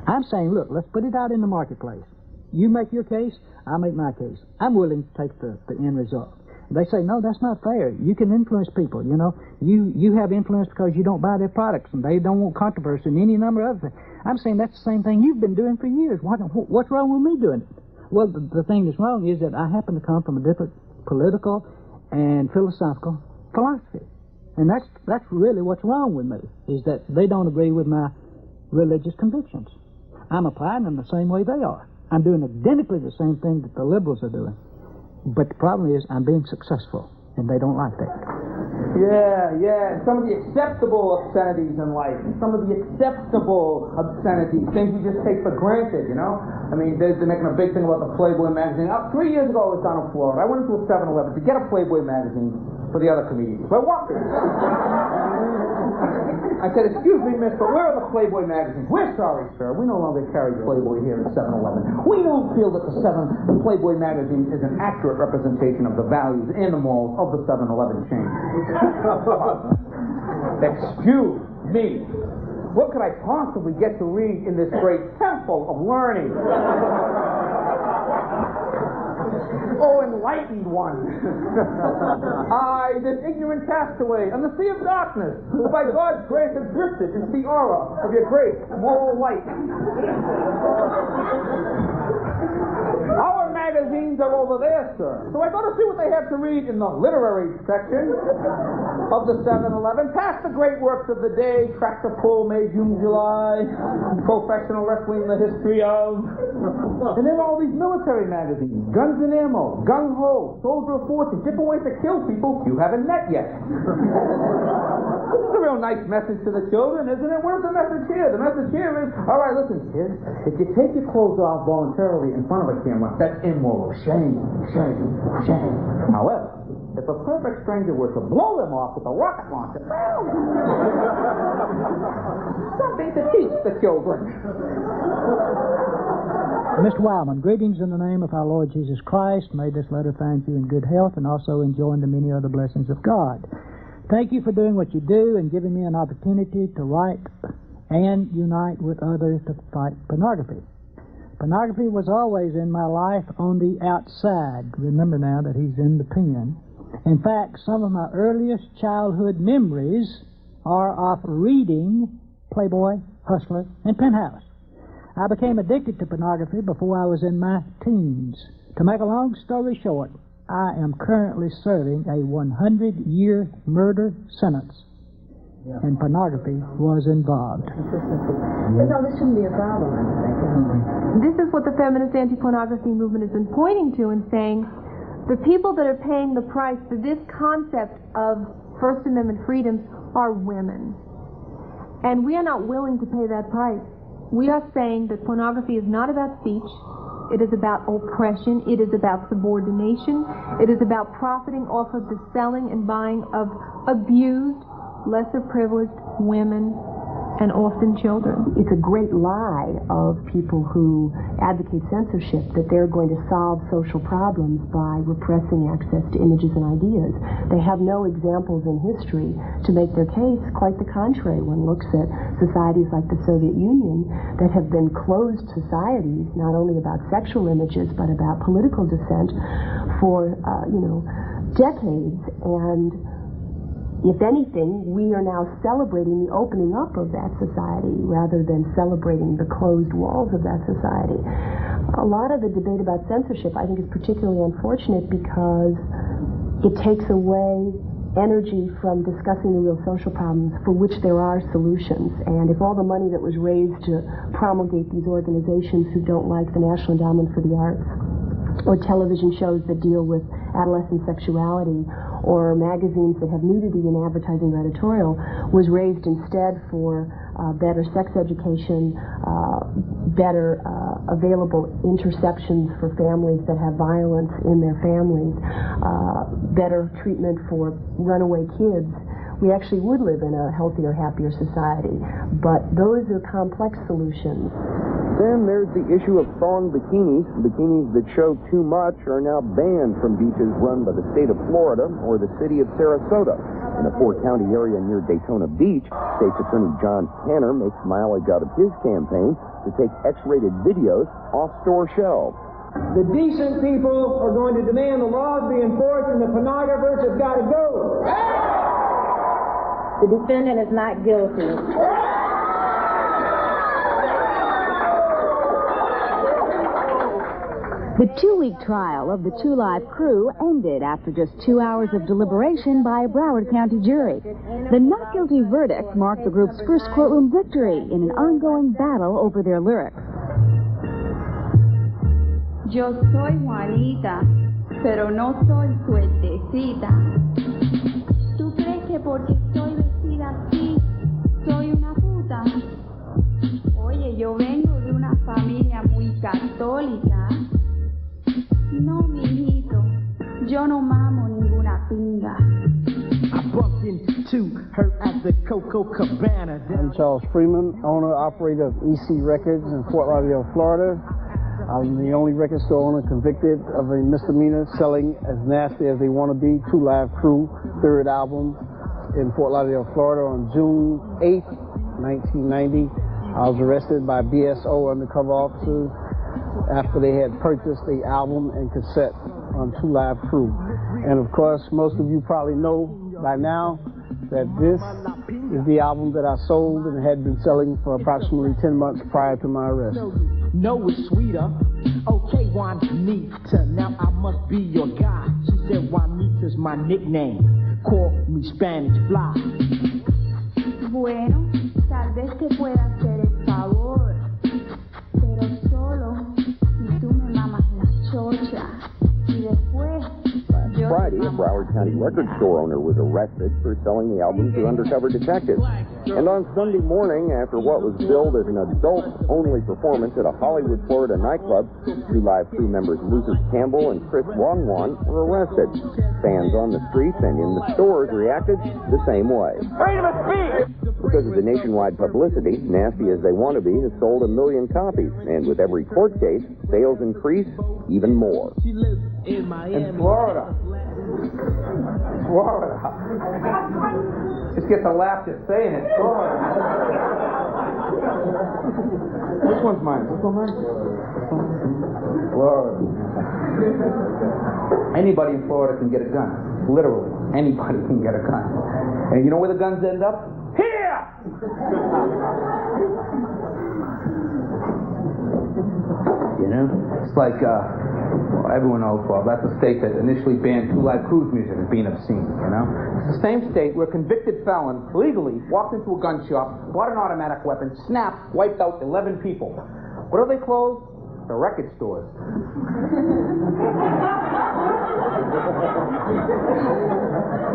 I'm saying, look, let's put it out in the marketplace. You make your case, I make my case. I'm willing to take the end result. They say, no, that's not fair. You can influence people, you know. You have influence because you don't buy their products, and they don't want controversy and any number of other things. I'm saying that's the same thing you've been doing for years. What's wrong with me doing it? Well, the thing that's wrong is that I happen to come from a different political and philosophical philosophy. And that's really what's wrong with me, is that they don't agree with my religious convictions. I'm applying them the same way they are. I'm doing identically the same thing that the liberals are doing. But the problem is I'm being successful, and they don't like that. Yeah, some of the acceptable obscenities in life, and some of the acceptable obscenities, things we just take for granted, you know? I mean, they're making a big thing about the Playboy magazine. 3 years ago, I was down in Florida. I went into a 7-Eleven to get a Playboy magazine for the other comedians. So I walked in. I said, excuse me, miss, but where are the Playboy magazines? We're sorry, sir. We no longer carry Playboy here at 7-Eleven. We don't feel that the Playboy magazine is an accurate representation of the values and the morals of the 7-Eleven chain. Excuse me. What could I possibly get to read in this great temple of learning? Oh, enlightened one. I, this ignorant castaway on the sea of darkness, who by God's grace has drifted into the aura of your great moral light. Our magazines are over there, sir. So I go to see what they have to read in the literary section of the 7-Eleven. Past the great works of the day, Tractor Pull, May, June, July, Professional Wrestling, the History of... And there are all these military magazines, Guns and Ammo, Gung Ho, Soldier of Fortune, different ways to kill people you haven't met yet. This is a real nice message to the children, isn't it? What is the message here? The message here is, all right, listen, kids, if you take your clothes off voluntarily in front of a camera, that's immoral. Shame, shame, shame. However, if a perfect stranger were to blow them off with a rocket launcher, something to teach the children. Mr. Wildmon, greetings in the name of our Lord Jesus Christ. May this letter find you in good health and also enjoying the many other blessings of God. Thank you for doing what you do and giving me an opportunity to write and unite with others to fight pornography. Pornography was always in my life on the outside. Remember now that he's in the pen. In fact, some of my earliest childhood memories are of reading Playboy, Hustler, and Penthouse. I became addicted to pornography before I was in my teens. To make a long story short, I am currently serving a 100-year murder sentence. Yeah. And pornography was involved. No, this shouldn't be a problem, I think. This is what the feminist anti-pornography movement has been pointing to and saying the people that are paying the price for this concept of First Amendment freedoms are women. And we are not willing to pay that price. We are saying that pornography is not about speech. It is about oppression. It is about subordination. It is about profiting off of the selling and buying of abused, lesser privileged women and often children. It's a great lie of people who advocate censorship that they're going to solve social problems by repressing access to images and ideas. They have no examples in history to make their case. Quite the contrary. One looks at societies like the Soviet Union that have been closed societies, not only about sexual images, but about political dissent for, decades. And if anything, we are now celebrating the opening up of that society rather than celebrating the closed walls of that society. A lot of the debate about censorship, I think, is particularly unfortunate because it takes away energy from discussing the real social problems for which there are solutions. And if all the money that was raised to promulgate these organizations who don't like the National Endowment for the Arts, or television shows that deal with adolescent sexuality, or magazines that have nudity in advertising or editorial, was raised instead for better sex education, better available interceptions for families that have violence in their families, better treatment for runaway kids, we actually would live in a healthier, happier society. But those are complex solutions. Then there's the issue of thong bikinis. Bikinis that show too much are now banned from beaches run by the state of Florida or the city of Sarasota. In a four-county area near Daytona Beach, State's Attorney John Tanner makes mileage out of his campaign to take X-rated videos off store shelves. The decent people are going to demand the laws be enforced and the pornographers have got to go. The defendant is not guilty. The 2-week trial of the Two Live crew ended after just 2 hours of deliberation by a Broward County jury. The not guilty verdict marked the group's first courtroom victory in an ongoing battle over their lyrics. Yo soy Juanita, pero no soy suertecita. ¿Tú crees que porque estoy vestida así, soy una puta? Oye, yo vengo de una familia muy católica. No, mijito, yo no mamo ninguna pinga. I bumped into her at the Coco Cabana. I'm Charles Freeman, owner, operator of EC Records in Fort Lauderdale, Florida. I'm the only record store owner convicted of a misdemeanor selling as nasty as they want to be. Two Live Crew, third album in Fort Lauderdale, Florida on June 8th, 1990. I was arrested by BSO undercover officers after they had purchased the album and cassette on Two Live Crew. And of course, most of you probably know by now that this is the album that I sold and had been selling for approximately 10 months prior to my arrest. No, it's sweeter. Okay, Juanita, now I must be your guy. She said Juanita's my nickname. Call me Spanish Fly. Bueno, tal vez te pueda hacer el favor, pero solo si tú me mamas la chocha. Y después yo... Friday, a Broward County record store owner was arrested for selling the album to undercover detectives. And on Sunday morning, after what was billed as an adult-only performance at a Hollywood, Florida nightclub, Two Live Crew members Luther Campbell and Wildmon were arrested. Fans on the streets and in the stores reacted the same way. Freedom of speech! Because of the nationwide publicity, Nasty As They Want to Be has sold 1 million copies, and with every court case, sales increase even more. In Florida. Florida. Just get the laugh just saying it. Florida. Which one's mine? Which one's mine? Florida. Anybody in Florida can get a gun. Literally. Anybody can get a gun. And you know where the guns end up? Here! You know? It's like, well, everyone knows, well, that's the state that initially banned Two Live Crew's music as being obscene, you know? It's the same state where a convicted felon legally walked into a gun shop, bought an automatic weapon, snapped, wiped out 11 people. What do they close? The record stores.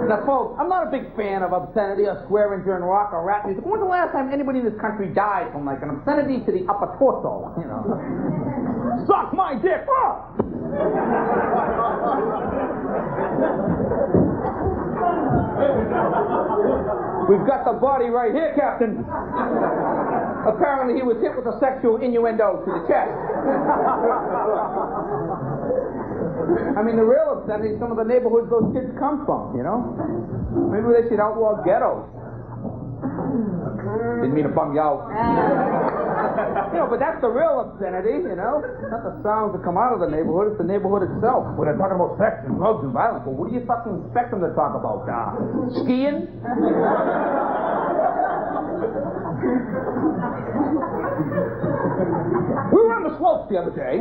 Now, folks, I'm not a big fan of obscenity or swearing during rock or rap music. When's the last time anybody in this country died from, like, an obscenity to the upper torso, you know? Suck my dick! Oh! We've got the body right here, Captain. Apparently he was hit with a sexual innuendo to the chest. I mean, the real obscenity is some of the neighborhoods those kids come from, you know? Maybe they should outlaw ghettos. Didn't mean to bum you out. You know, but that's the real obscenity, you know? Not the sounds that come out of the neighborhood, it's the neighborhood itself. When they're talking about sex and drugs and violence, well, what do you fucking expect them to talk about? Skiing? We were on the slopes the other day.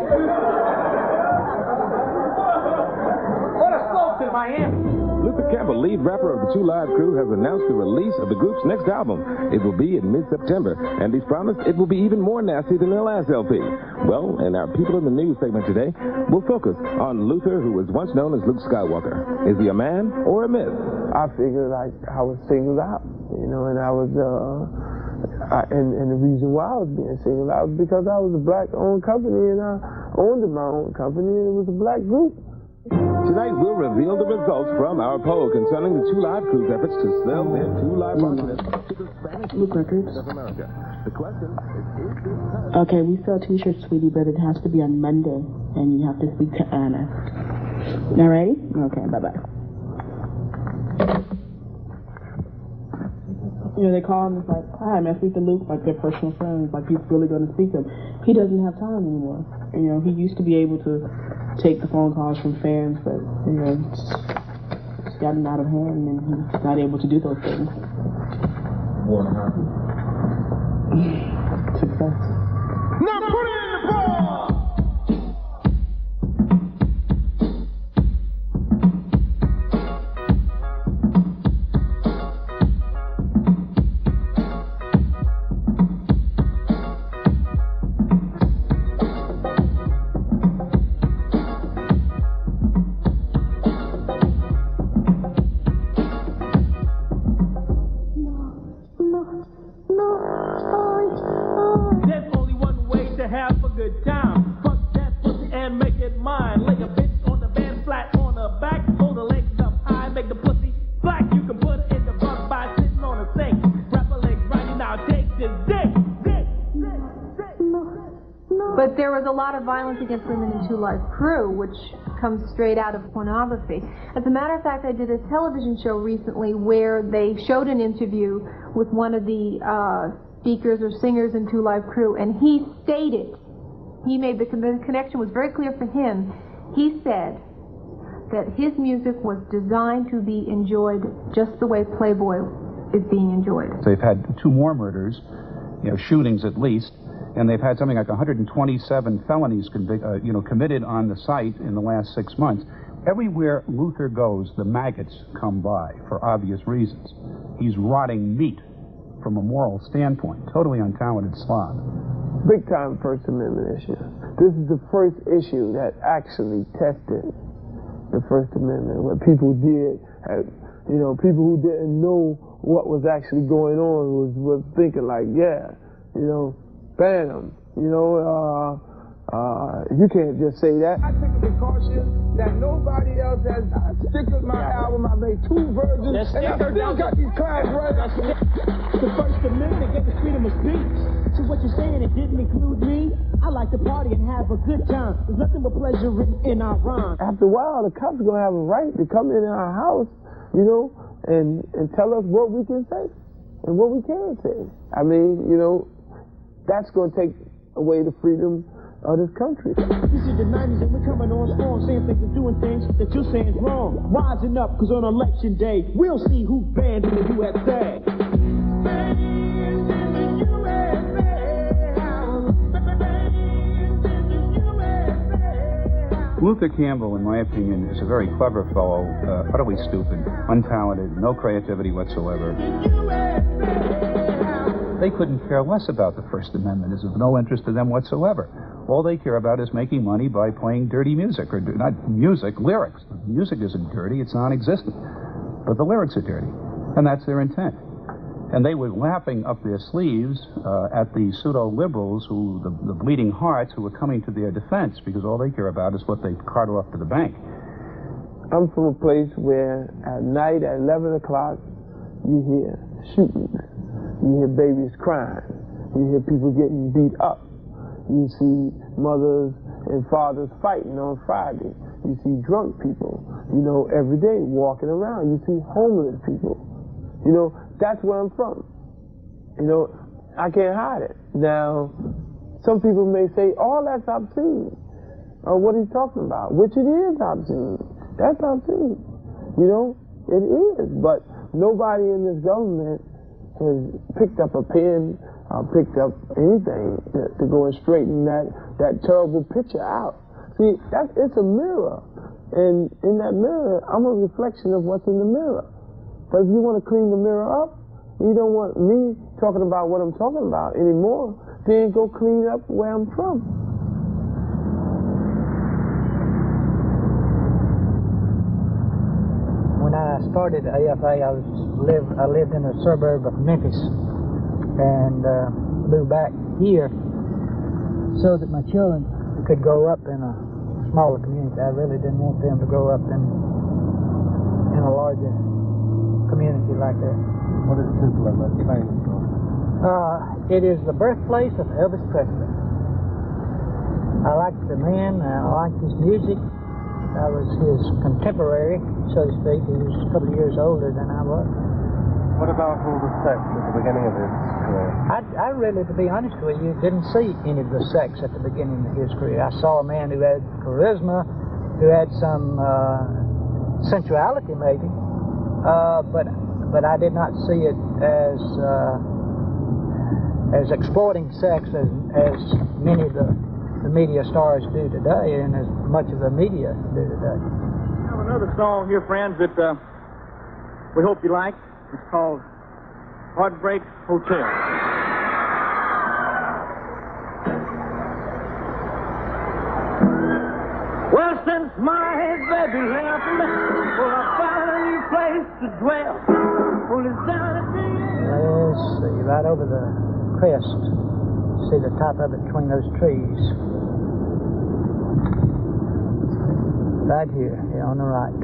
What a slopes in Miami. Luther Campbell, lead rapper of the Two Live Crew, has announced the release of the group's next album. It will be in mid-September, and he's promised it will be even more nasty than their last LP. Well, in our People in the News segment today, we'll focus on Luther, who was once known as Luke Skywalker. Is he a man or a myth? I figured I was singled out, you know, and I was, and the reason why I was being singled out was because I was a black-owned company, and I owned my own company, and it was a black group. Tonight, we'll reveal the results from our poll concerning the Two Live Crew's efforts to sell their Two Live Partners to the Spanish records of America. The question is this... Okay, we sell t-shirts, sweetie, but it has to be on Monday, and you have to speak to Anna. All ready? Okay, bye-bye. You know, they call him, it's like, hi, may I speak to Luke? Like, they're personal friends, like, he's really going to speak to him. He doesn't have time anymore. You know, he used to be able to take the phone calls from fans, but, you know, it's gotten out of hand, and he's not able to do those things. What happened? Success. Now put it in the ball! But there was a lot of violence against women in Two Live Crew, which comes straight out of pornography. As a matter of fact, I did a television show recently where they showed an interview with one of the speakers or singers in Two Live Crew, and he stated, he made the connection was very clear for him. He said that his music was designed to be enjoyed just the way Playboy is being enjoyed. They've had 2 more murders, you know, shootings at least, and they've had something like 127 felonies committed on the site in the last 6 months. Everywhere Luther goes, the maggots come by for obvious reasons. He's rotting meat from a moral standpoint, totally untalented slob. Big time First Amendment issue. This is the first issue that actually tested the First Amendment, what people did, people who didn't know what was actually going on was thinking like, yeah, ban them, you can't just say that. I take a precaution that nobody else has. I stick with my album, I made 2 versions, and I still got these clients right. The First Amendment gave us freedom of speech. So what you're saying, it didn't include me? I like to party and have a good time. There's nothing but pleasure written in our rhyme. After a while, the cops are going to have a right to come in our house, and tell us what we can say and what we can't say. I mean, that's going to take away the freedom of this country. This is the 90s and we're coming on strong, saying things and doing things that you're saying is wrong. Wising up, because on election day, we'll see who's banned in the U.S.A. Luther Campbell, in my opinion, is a very clever fellow, utterly stupid, untalented, no creativity whatsoever. They couldn't care less about the First Amendment. It's of no interest to them whatsoever. All they care about is making money by playing dirty music, or not music, lyrics. Music isn't dirty, it's non-existent. But the lyrics are dirty, and that's their intent. And they were laughing up their sleeves at the pseudo-liberals, the bleeding hearts, who were coming to their defense, because all they care about is what they cart off to the bank. I'm from a place where at night at 11 o'clock, you hear shootings. You hear babies crying. You hear people getting beat up. You see mothers and fathers fighting on Friday. You see drunk people, every day walking around. You see homeless people. That's where I'm from. I can't hide it. Now, some people may say, oh, that's obscene. Or what he's talking about, which it is obscene. That's obscene. It is. But nobody in this government has picked up a pen or picked up anything to go and straighten that terrible picture out. See, it's a mirror. And in that mirror, I'm a reflection of what's in the mirror. But if you want to clean the mirror up, you don't want me talking about what I'm talking about anymore, then go clean up where I'm from. When I started AFA, I lived in a suburb of Memphis and moved back here so that my children could grow up in a smaller community. I really didn't want them to grow up in a larger community like that. What is Tupelo? Explain it. It is the birthplace of Elvis Presley. I liked the man, I liked his music. I was his contemporary, so to speak. He was a couple of years older than I was. What about all the sex at the beginning of his career? I really, to be honest with you, didn't see any of the sex at the beginning of his career. I saw a man who had charisma, who had some sensuality maybe, but I did not see it as exploiting sex as many of the media stars do today, and as much of the media do today. We have another song here, friends, that we hope you like. It's called Heartbreak Hotel. Well, since my baby left me, well, I found a new place to dwell. Well, it's down at the end. Let's see, right over the crest. See the top of it between those trees. Right here, on the right.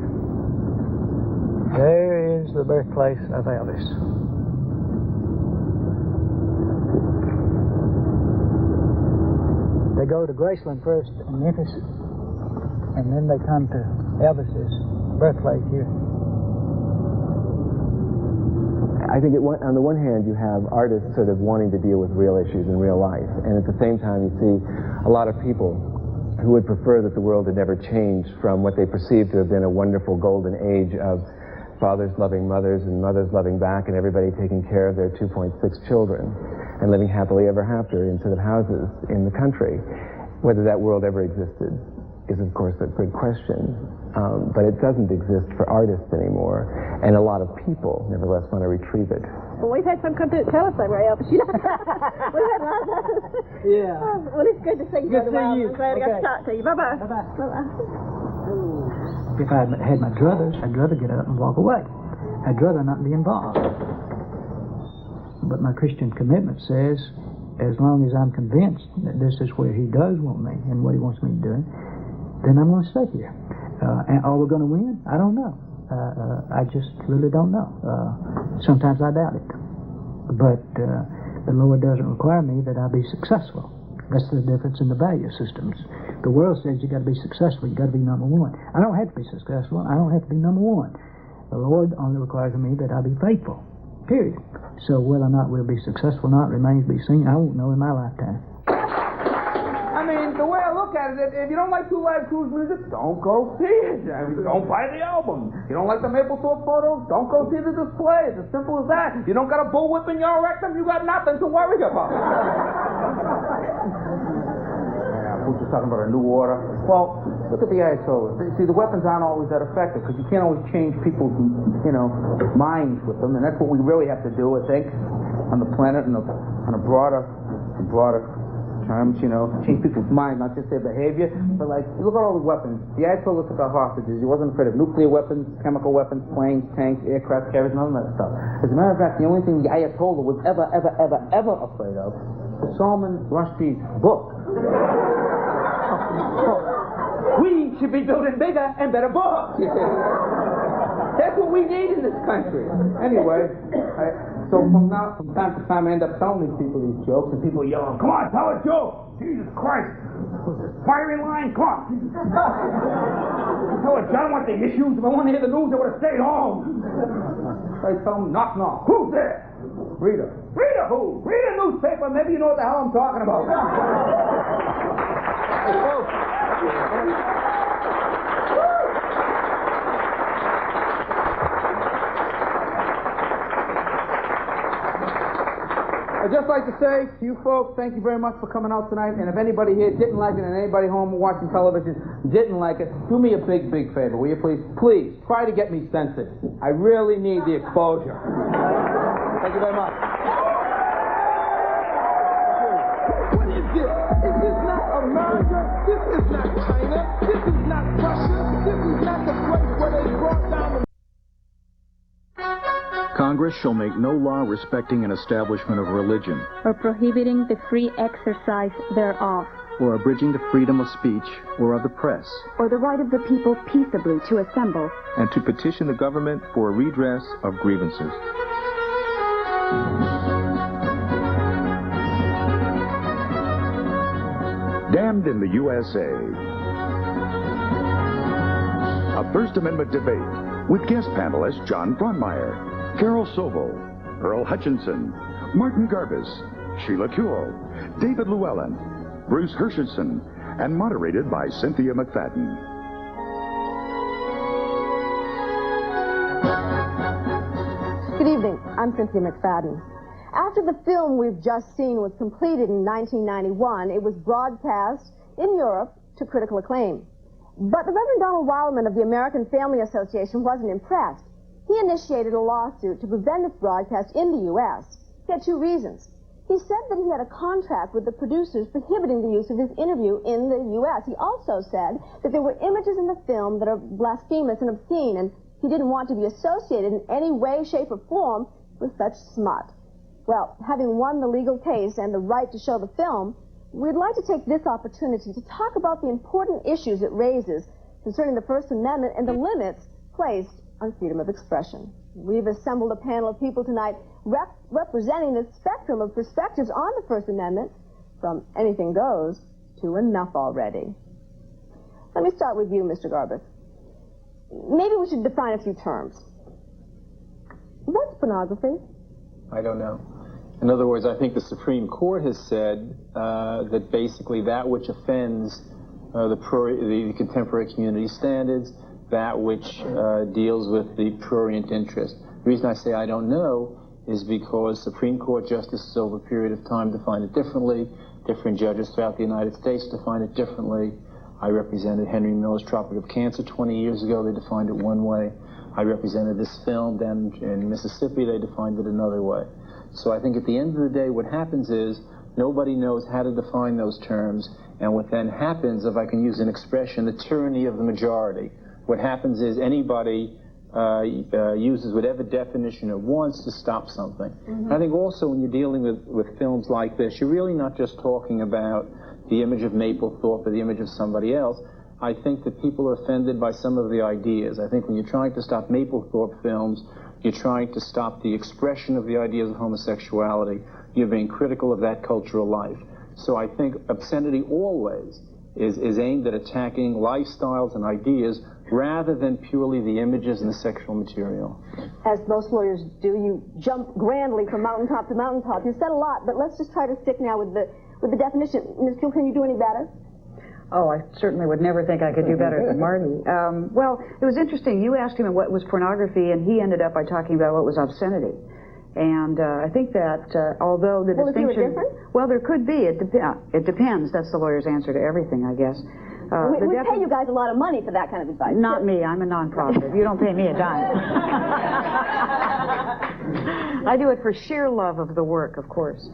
There is the birthplace of Elvis. They go to Graceland first in Memphis, and then they come to Elvis's birthplace here. I think on the one hand, you have artists sort of wanting to deal with real issues in real life, and at the same time, you see a lot of people who would prefer that the world had never changed from what they perceive to have been a wonderful golden age of fathers loving mothers and mothers loving back and everybody taking care of their 2.6 children and living happily ever after in sort of houses in the country. Whether that world ever existed is, of course, a good question. But it doesn't exist for artists anymore, and a lot of people, nevertheless, want to retrieve it. Well, we've had some come to tell us they were Elvis, you know. We've had a lot of those. Yeah. Well, it's good to see you, Brother Wildmon. I'm glad I got to talk to you. Bye-bye. Bye-bye. Bye-bye. If I had my druthers, I'd rather get up and walk away. I'd rather not be involved. But my Christian commitment says, as long as I'm convinced that this is where he does want me and what he wants me to do, then I'm going to stay here. And are we going to win? I don't know. I just really don't know. Sometimes I doubt it. But the Lord doesn't require me that I be successful. That's the difference in the value systems. The world says you got to be successful, you got to be number one. I don't have to be successful, I don't have to be number one. The Lord only requires of me that I be faithful, period. So whether or not we'll be successful or not remains to be seen. I won't know in my lifetime. I mean, the way I look at it, if you don't like Two Live Crew's music, don't go see it. I mean, don't buy the album. You don't like the Mapplethorpe photos, don't go see the display. It's as simple as that. You don't got a bullwhip in your rectum, you got nothing to worry about. Who's just talking about a new order? Well, look at the Ayatollahs. See, the weapons aren't always that effective because you can't always change people's, minds with them, and that's what we really have to do, I think, on the planet and on a broader terms, change people's minds, not just their behavior. But look at all the weapons. The Ayatollah took our hostages. He wasn't afraid of nuclear weapons, chemical weapons, planes, tanks, aircraft carriers, none of that stuff. As a matter of fact, the only thing the Ayatollah was ever afraid of was Salman Rushdie's book. We should be building bigger and better books. That's what we need in this country. Anyway, so from time to time, I end up telling these people these jokes, and people yell, "Come on, tell a joke! Jesus Christ! Firing line, come on!" Tell a John what the issues. If I wanted to hear the news, I would have stayed home. I tell them, knock, knock. Who's there? Rita. Rita who? Read a newspaper. Maybe you know what the hell I'm talking about. Hey, folks. I'd just like to say to you folks, thank you very much for coming out tonight. And if anybody here didn't like it, and anybody home watching television didn't like it, do me a big, big favor, will you please? Please, try to get me censored. I really need the exposure. Thank you very much. What is this? This is not America. This is not China. This is not Russia. This is not the place where they brought down the... Congress shall make no law respecting an establishment of religion, or prohibiting the free exercise thereof, or abridging the freedom of speech or of the press, or the right of the people peaceably to assemble, and to petition the government for a redress of grievances. Damned in the U.S.A. A First Amendment debate with guest panelists John Frontmeyer, Carol Sobel, Earl Hutchinson, Martin Garbus, Sheila Kuehl, David Llewellyn, Bruce Hershenson, and moderated by Cynthia McFadden. Good evening. I'm Cynthia McFadden. After the film we've just seen was completed in 1991, it was broadcast in Europe to critical acclaim. But the Reverend Donald Wildmon of the American Family Association wasn't impressed. He initiated a lawsuit to prevent its broadcast in the U.S. He had two reasons. He said that he had a contract with the producers prohibiting the use of his interview in the U.S. He also said that there were images in the film that are blasphemous and obscene, and he didn't want to be associated in any way, shape, or form with such smut. Well, having won the legal case and the right to show the film, we'd like to take this opportunity to talk about the important issues it raises concerning the First Amendment and the limits placed on freedom of expression. We've assembled a panel of people tonight representing the spectrum of perspectives on the First Amendment, from anything goes to enough already. Let me start with you, Mr. Garbus. Maybe we should define a few terms. What's pornography? I don't know. In other words, I think the Supreme Court has said that basically that which offends the contemporary community standards, that which deals with the prurient interest. The reason I say I don't know is because Supreme Court justices over a period of time define it differently. Different judges throughout the United States define it differently. I represented Henry Miller's Tropic of Cancer 20 years ago. They defined it one way. I represented this film down in Mississippi. They defined it another way. So I think at the end of the day, what happens is nobody knows how to define those terms. And what then happens, if I can use an expression, the tyranny of the majority. What happens is anybody uses whatever definition it wants to stop something. Mm-hmm. I think also when you're dealing with films like this, you're really not just talking about the image of Mapplethorpe or the image of somebody else. I think that people are offended by some of the ideas. I think when you're trying to stop Mapplethorpe films, you're trying to stop the expression of the ideas of homosexuality. You're being critical of that cultural life. So I think obscenity always is aimed at attacking lifestyles and ideas rather than purely the images and the sexual material. As most lawyers do, you jump grandly from mountaintop to mountaintop. You said a lot, but let's just try to stick now with the definition. Ms. Kuehl, can you do any better? Oh, I certainly would never think I could do better than Marty. Well, it was interesting. You asked him what was pornography, and he ended up by talking about what was obscenity. And I think that although the distinction... Is there a difference? Well, there could be. It depends. That's the lawyer's answer to everything, I guess. We pay you guys a lot of money for that kind of advice. Not me. I'm a nonprofit. You don't pay me a dime. I do it for sheer love of the work, of course.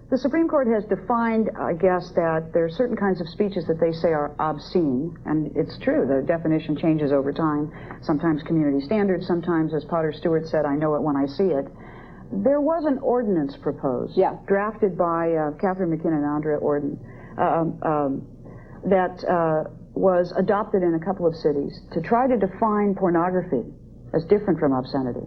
The Supreme Court has defined, I guess, that there are certain kinds of speeches that they say are obscene, and it's true, the definition changes over time. Sometimes community standards, sometimes, as Potter Stewart said, I know it when I see it. There was an ordinance proposed, drafted by Catherine McKinnon and Andrea Orden, that was adopted in a couple of cities to try to define pornography as different from obscenity.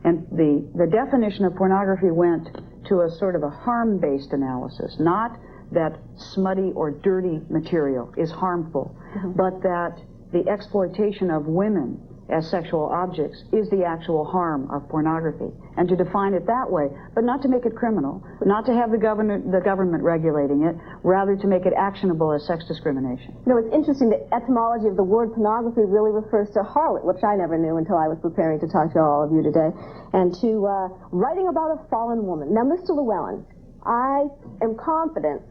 And the definition of pornography went to a sort of a harm-based analysis, not that smutty or dirty material is harmful, but that the exploitation of women as sexual objects is the actual harm of pornography, and to define it that way, but not to make it criminal, not to have the government regulating it, rather to make it actionable as sex discrimination. You know, it's interesting, the etymology of the word pornography really refers to harlot, which I never knew until I was preparing to talk to all of you today, and to writing about a fallen woman. Now, Mr. Llewellyn, I am confident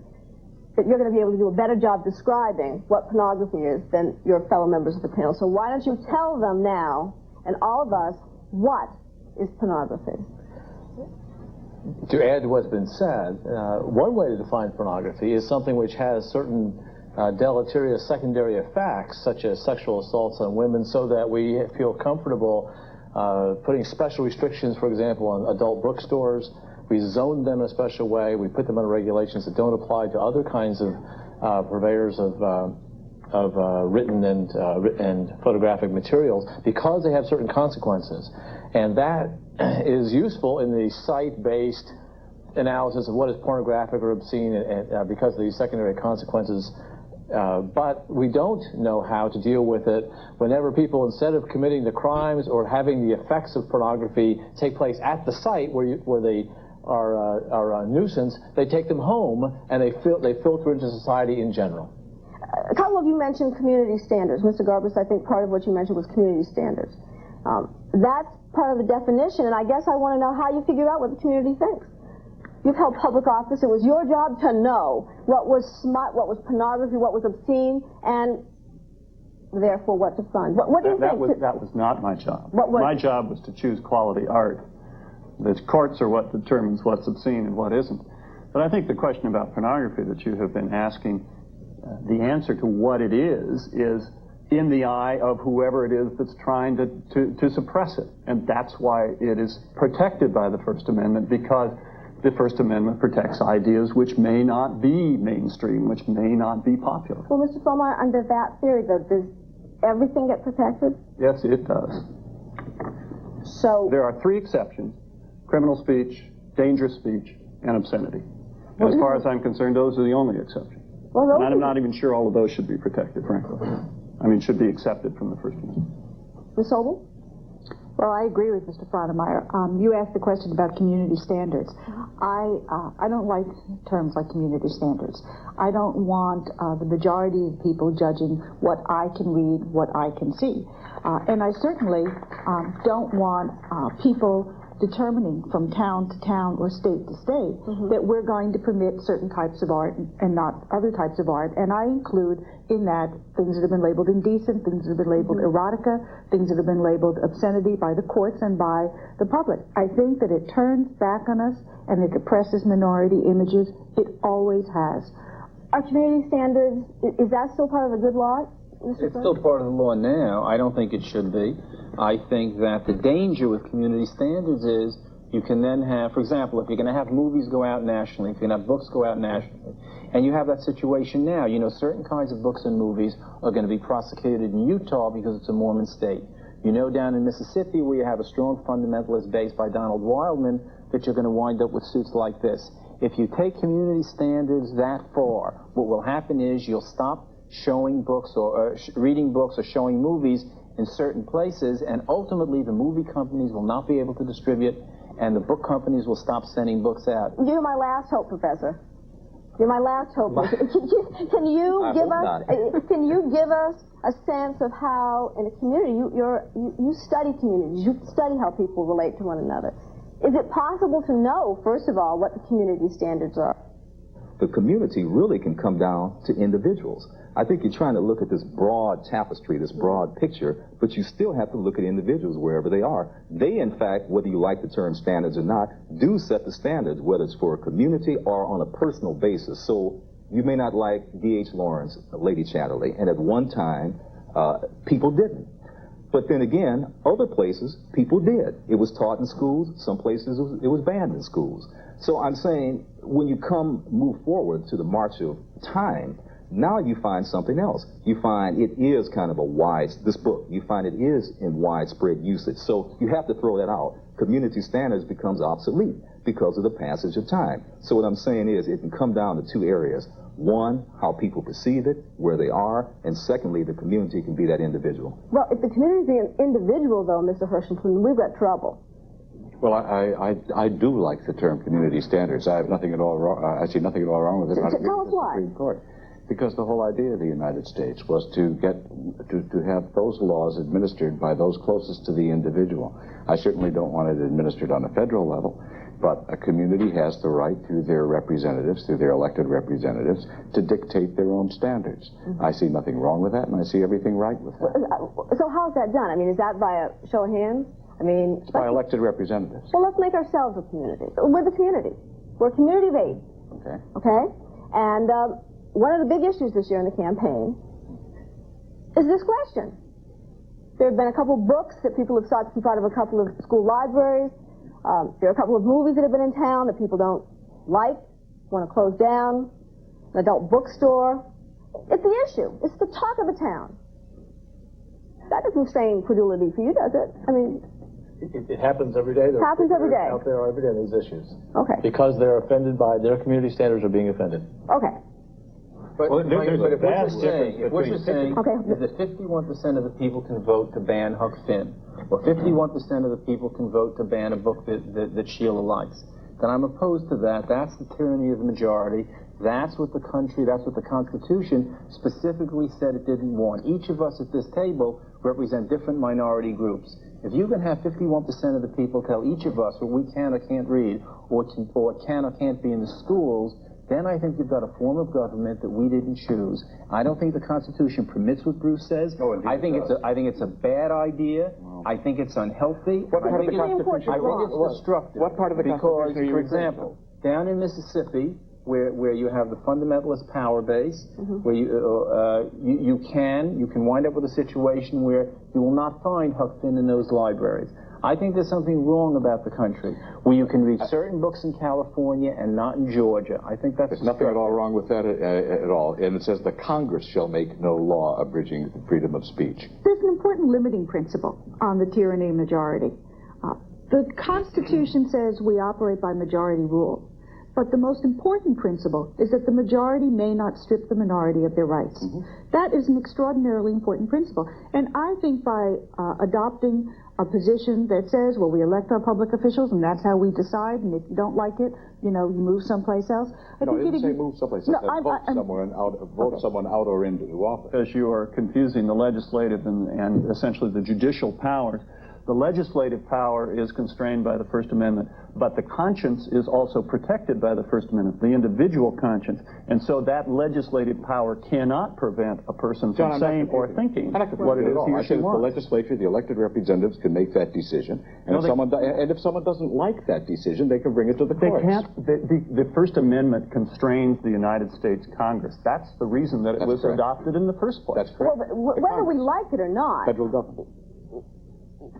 that you're going to be able to do a better job describing what pornography is than your fellow members of the panel. So why don't you tell them now, and all of us, what is pornography? To add to what's been said, one way to define pornography is something which has certain deleterious secondary effects, such as sexual assaults on women, so that we feel comfortable putting special restrictions, for example, on adult bookstores, We zoned them in a special way. We put them under regulations that don't apply to other kinds of purveyors of written and photographic materials because they have certain consequences. And that is useful in the site-based analysis of what is pornographic or obscene and because of these secondary consequences. But we don't know how to deal with it whenever people, instead of committing the crimes or having the effects of pornography take place at the site where they are a nuisance, they take them home and they filter into society in general. A couple of you mentioned community standards. Mr. Garbus, I think part of what you mentioned was community standards. That's part of the definition, and I guess I want to know how you figure out what the community thinks. You've held public office. It was your job to know what was smut, what was pornography, what was obscene, and therefore what to fund. What do you think? That was not my job. My job was to choose quality art. The courts are what determines what's obscene and what isn't. But I think the question about pornography that you have been asking, the answer to what it is in the eye of whoever it is that's trying to suppress it. And that's why it is protected by the First Amendment, because the First Amendment protects ideas which may not be mainstream, which may not be popular. Well, Mr. Fulmer, under that theory, though, does everything get protected? Yes, it does. So there are 3 exceptions: criminal speech, dangerous speech, and obscenity. And as far as I'm concerned, those are the only exceptions. Well, and I'm not even sure all of those should be protected, frankly. I mean, should be accepted from the First Amendment. Ms. Sobel? Well, I agree with Mr. Fraudemeyer. You asked the question about community standards. I don't like terms like community standards. I don't want the majority of people judging what I can read, what I can see. And I certainly don't want people determining from town to town or state to state that we're going to permit certain types of art and not other types of art. And I include in that things that have been labeled indecent, things that have been labeled erotica, things that have been labeled obscenity by the courts and by the public. I think that it turns back on us and it oppresses minority images. It always has. Are community standards, is that still part of a good law? It's still part of the law now. I don't think it should be. I think that the danger with community standards is you can then have, for example, if you're going to have movies go out nationally, if you're going to have books go out nationally, and you have that situation now, you know, certain kinds of books and movies are going to be prosecuted in Utah because it's a Mormon state. You know, down in Mississippi, where you have a strong fundamentalist base by Donald Wildmon, that you're going to wind up with suits like this. If you take community standards that far, what will happen is you'll stop showing books or reading books or showing movies in certain places, and ultimately the movie companies will not be able to distribute, and the book companies will stop sending books out. You're my last hope, Professor. You're my last hope. Can you give us a sense of how, in a community, you study communities, you study how people relate to one another. Is it possible to know, first of all, what the community standards are? The community really can come down to individuals. I think you're trying to look at this broad tapestry, this broad picture, but you still have to look at individuals wherever they are. They, in fact, whether you like the term standards or not, do set the standards, whether it's for a community or on a personal basis. So you may not like D.H. Lawrence, Lady Chatterley, and at one time, people didn't. But then again, other places, people did. It was taught in schools. Some places, it was banned in schools. So I'm saying, when you move forward to the march of time, now you find something else. You find it is kind of this book, you find it is in widespread usage. So you have to throw that out. Community standards becomes obsolete because of the passage of time. So what I'm saying is, it can come down to 2 areas. One, how people perceive it, where they are, and secondly, the community can be that individual. Well, if the community is an individual, though, Mr. Hershenson, we've got trouble. Well, I do like the term community standards. I have nothing at all wrong. I see nothing at all wrong with it. Tell us why. Supreme Court. Because the whole idea of the United States was to have those laws administered by those closest to the individual. I certainly don't want it administered on a federal level, but a community has the right through their representatives, through their elected representatives, to dictate their own standards. I see nothing wrong with that, and I see everything right with that. So how's that done? I mean, is that by a show of hands? I mean, it's by elected representatives. Well, let's make ourselves a community. We're the community. We're a community of 8. Okay. Okay? And one of the big issues this year in the campaign is this question. There have been a couple books that people have sought to keep out of a couple of school libraries. There are a couple of movies that have been in town that people don't like, want to close down, an adult bookstore. It's the issue. It's the talk of the town. That doesn't strain credulity for you, does it? I mean... It happens every day. There happens every day. Out there every day, these issues. Okay. Because they're offended by their community standards are being offended. Okay. But if what you're saying okay. is that 51% of the people can vote to ban Huck Finn, or 51% of the people can vote to ban a book that Sheila likes, then I'm opposed to that. That's the tyranny of the majority. That's what the country, that's what the Constitution specifically said it didn't want. Each of us at this table represent different minority groups. If you can have 51% of the people tell each of us what we can or can't read, or what can or can't be in the schools, then I think you've got a form of government that we didn't choose. I don't think the Constitution permits what Bruce says. I think it's a bad idea. I think it's unhealthy. What part of the Constitution? I think it's destructive. What part of the Constitution are you for example, down in Mississippi, where you have the fundamentalist power base, where you can wind up with a situation where you will not find Huck Finn in those libraries. I think there's something wrong about the country where you can read certain books in California and not in Georgia. I think that's... There's nothing at all wrong with that at all. And it says the Congress shall make no law abridging freedom of speech. There's an important limiting principle on the tyranny of majority. The Constitution says we operate by majority rule. But the most important principle is that the majority may not strip the minority of their rights. That is an extraordinarily important principle. And I think by adopting a position that says, well, we elect our public officials and that's how we decide, and if you don't like it, you move someplace else. It doesn't say move someplace else. Vote someone out or into office. Because you are confusing the legislative and essentially the judicial powers. The legislative power is constrained by the First Amendment, but the conscience is also protected by the First Amendment, the individual conscience. And so that legislative power cannot prevent a person from saying or thinking what it is he or she wants. The legislature, the elected representatives can make that decision, and if someone doesn't like that decision, they can bring it to the courts. They can't. The First Amendment constrains the United States Congress. That's the reason that it was adopted in the first place. That's correct. Well, whether we like it or not, federal government.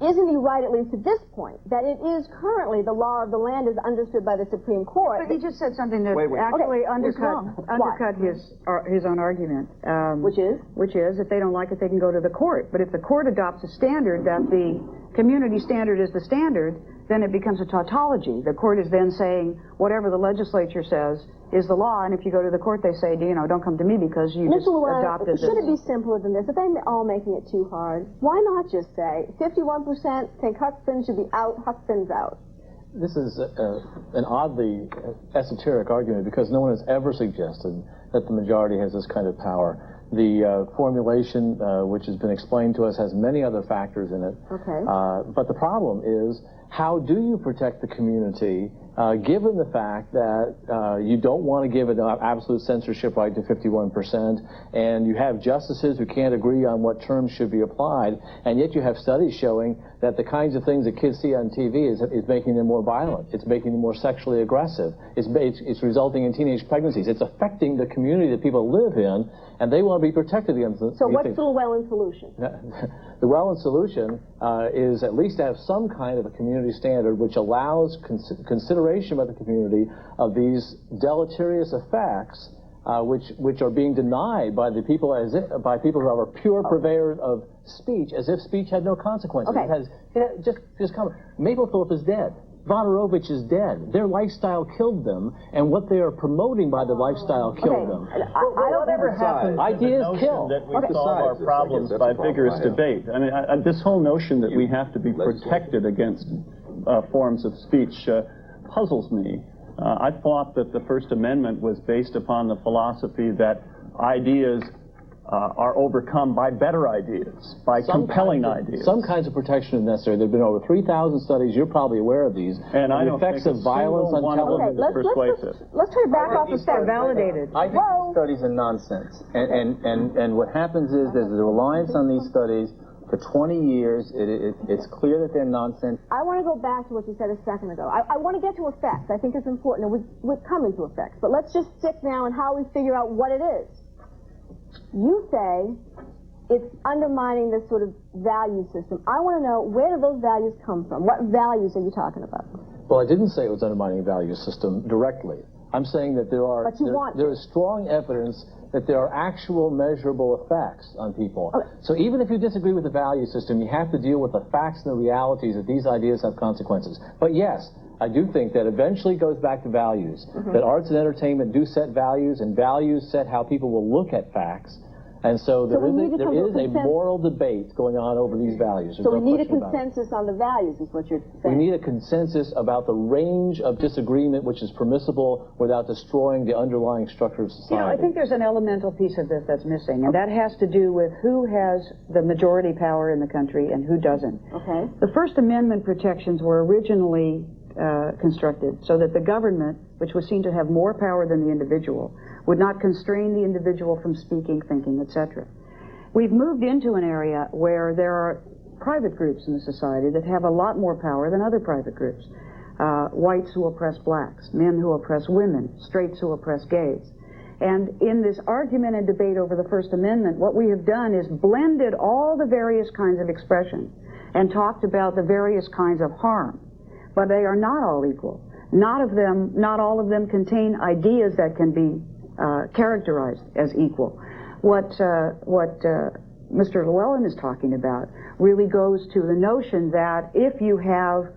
Isn't he right, at least at this point, that it is currently the law of the land as understood by the Supreme Court? But he just said something that actually undercut his own argument. Which is? Which is, if they don't like it, they can go to the court. But if the court adopts a standard that the community standard is the standard, then it becomes a tautology. The court is then saying whatever the legislature says is the law, and if you go to the court, they say, don't come to me because you just adopted this. Should it be simpler than this? If they're all making it too hard, why not just say 51% think Huck Finn should be out, Huck Finn's out? This is an oddly esoteric argument because no one has ever suggested that the majority has this kind of power. The formulation, which has been explained to us, has many other factors in it. Okay. But the problem is, how do you protect the community given the fact that you don't want to give an absolute censorship right to 51%, and you have justices who can't agree on what terms should be applied, and yet you have studies showing that the kinds of things that kids see on TV is making them more violent. It's making them more sexually aggressive. It's resulting in teenage pregnancies. It's affecting the community that people live in, and they want to be protected against it. So what's the Llewellyn solution? The Llewellyn solution is at least to have some kind of a community standard which allows consideration by the community of these deleterious effects which are being denied by the people by people who are pure purveyors of speech, as if speech had no consequences. Okay. Just come. Mapplethorpe is dead. Vodarovich is dead. Their lifestyle killed them, and what they are promoting by the lifestyle killed them. Whatever happens, ideas kill. That we solve our problems by vigorous debate. I mean, this whole notion that we have to be protected against forms of speech puzzles me. I thought that the First Amendment was based upon the philosophy that ideas are overcome by better ideas, by compelling ideas. Some kinds of protection is necessary. There have been over 3,000 studies. You're probably aware of these. And the effects of violence on television is persuasive. Let's try to back off the start. Validated. I think these studies are nonsense. And what happens is there's a reliance on these studies. For 20 years, it's clear that they're nonsense. I want to go back to what you said a second ago. I want to get to effects. I think it's important, and we're coming to effects. But let's just stick now on how we figure out what it is. You say it's undermining this sort of value system. I want to know, where do those values come from? What values are you talking about? Well, I didn't say it was undermining the value system directly. I'm saying that there is strong evidence that there are actual measurable effects on people. Okay. So even if you disagree with the value system, you have to deal with the facts and the realities that these ideas have consequences. But yes, I do think that eventually goes back to values, that arts and entertainment do set values, and values set how people will look at facts. And so there is a moral debate going on over these values. So we need a consensus on the values, is what you're saying. We need a consensus about the range of disagreement which is permissible without destroying the underlying structure of society. You know, I think there's an elemental piece of this that's missing, and that has to do with who has the majority power in the country and who doesn't. Okay. The First Amendment protections were originally constructed so that the government, which was seen to have more power than the individual, would not constrain the individual from speaking, thinking, etc. We've moved into an area where there are private groups in the society that have a lot more power than other private groups. Whites who oppress blacks, men who oppress women, straights who oppress gays. And in this argument and debate over the First Amendment, what we have done is blended all the various kinds of expression and talked about the various kinds of harm. But they are not all equal. Not all of them contain ideas that can be characterized as equal. What Mr. Llewellyn is talking about really goes to the notion that if you have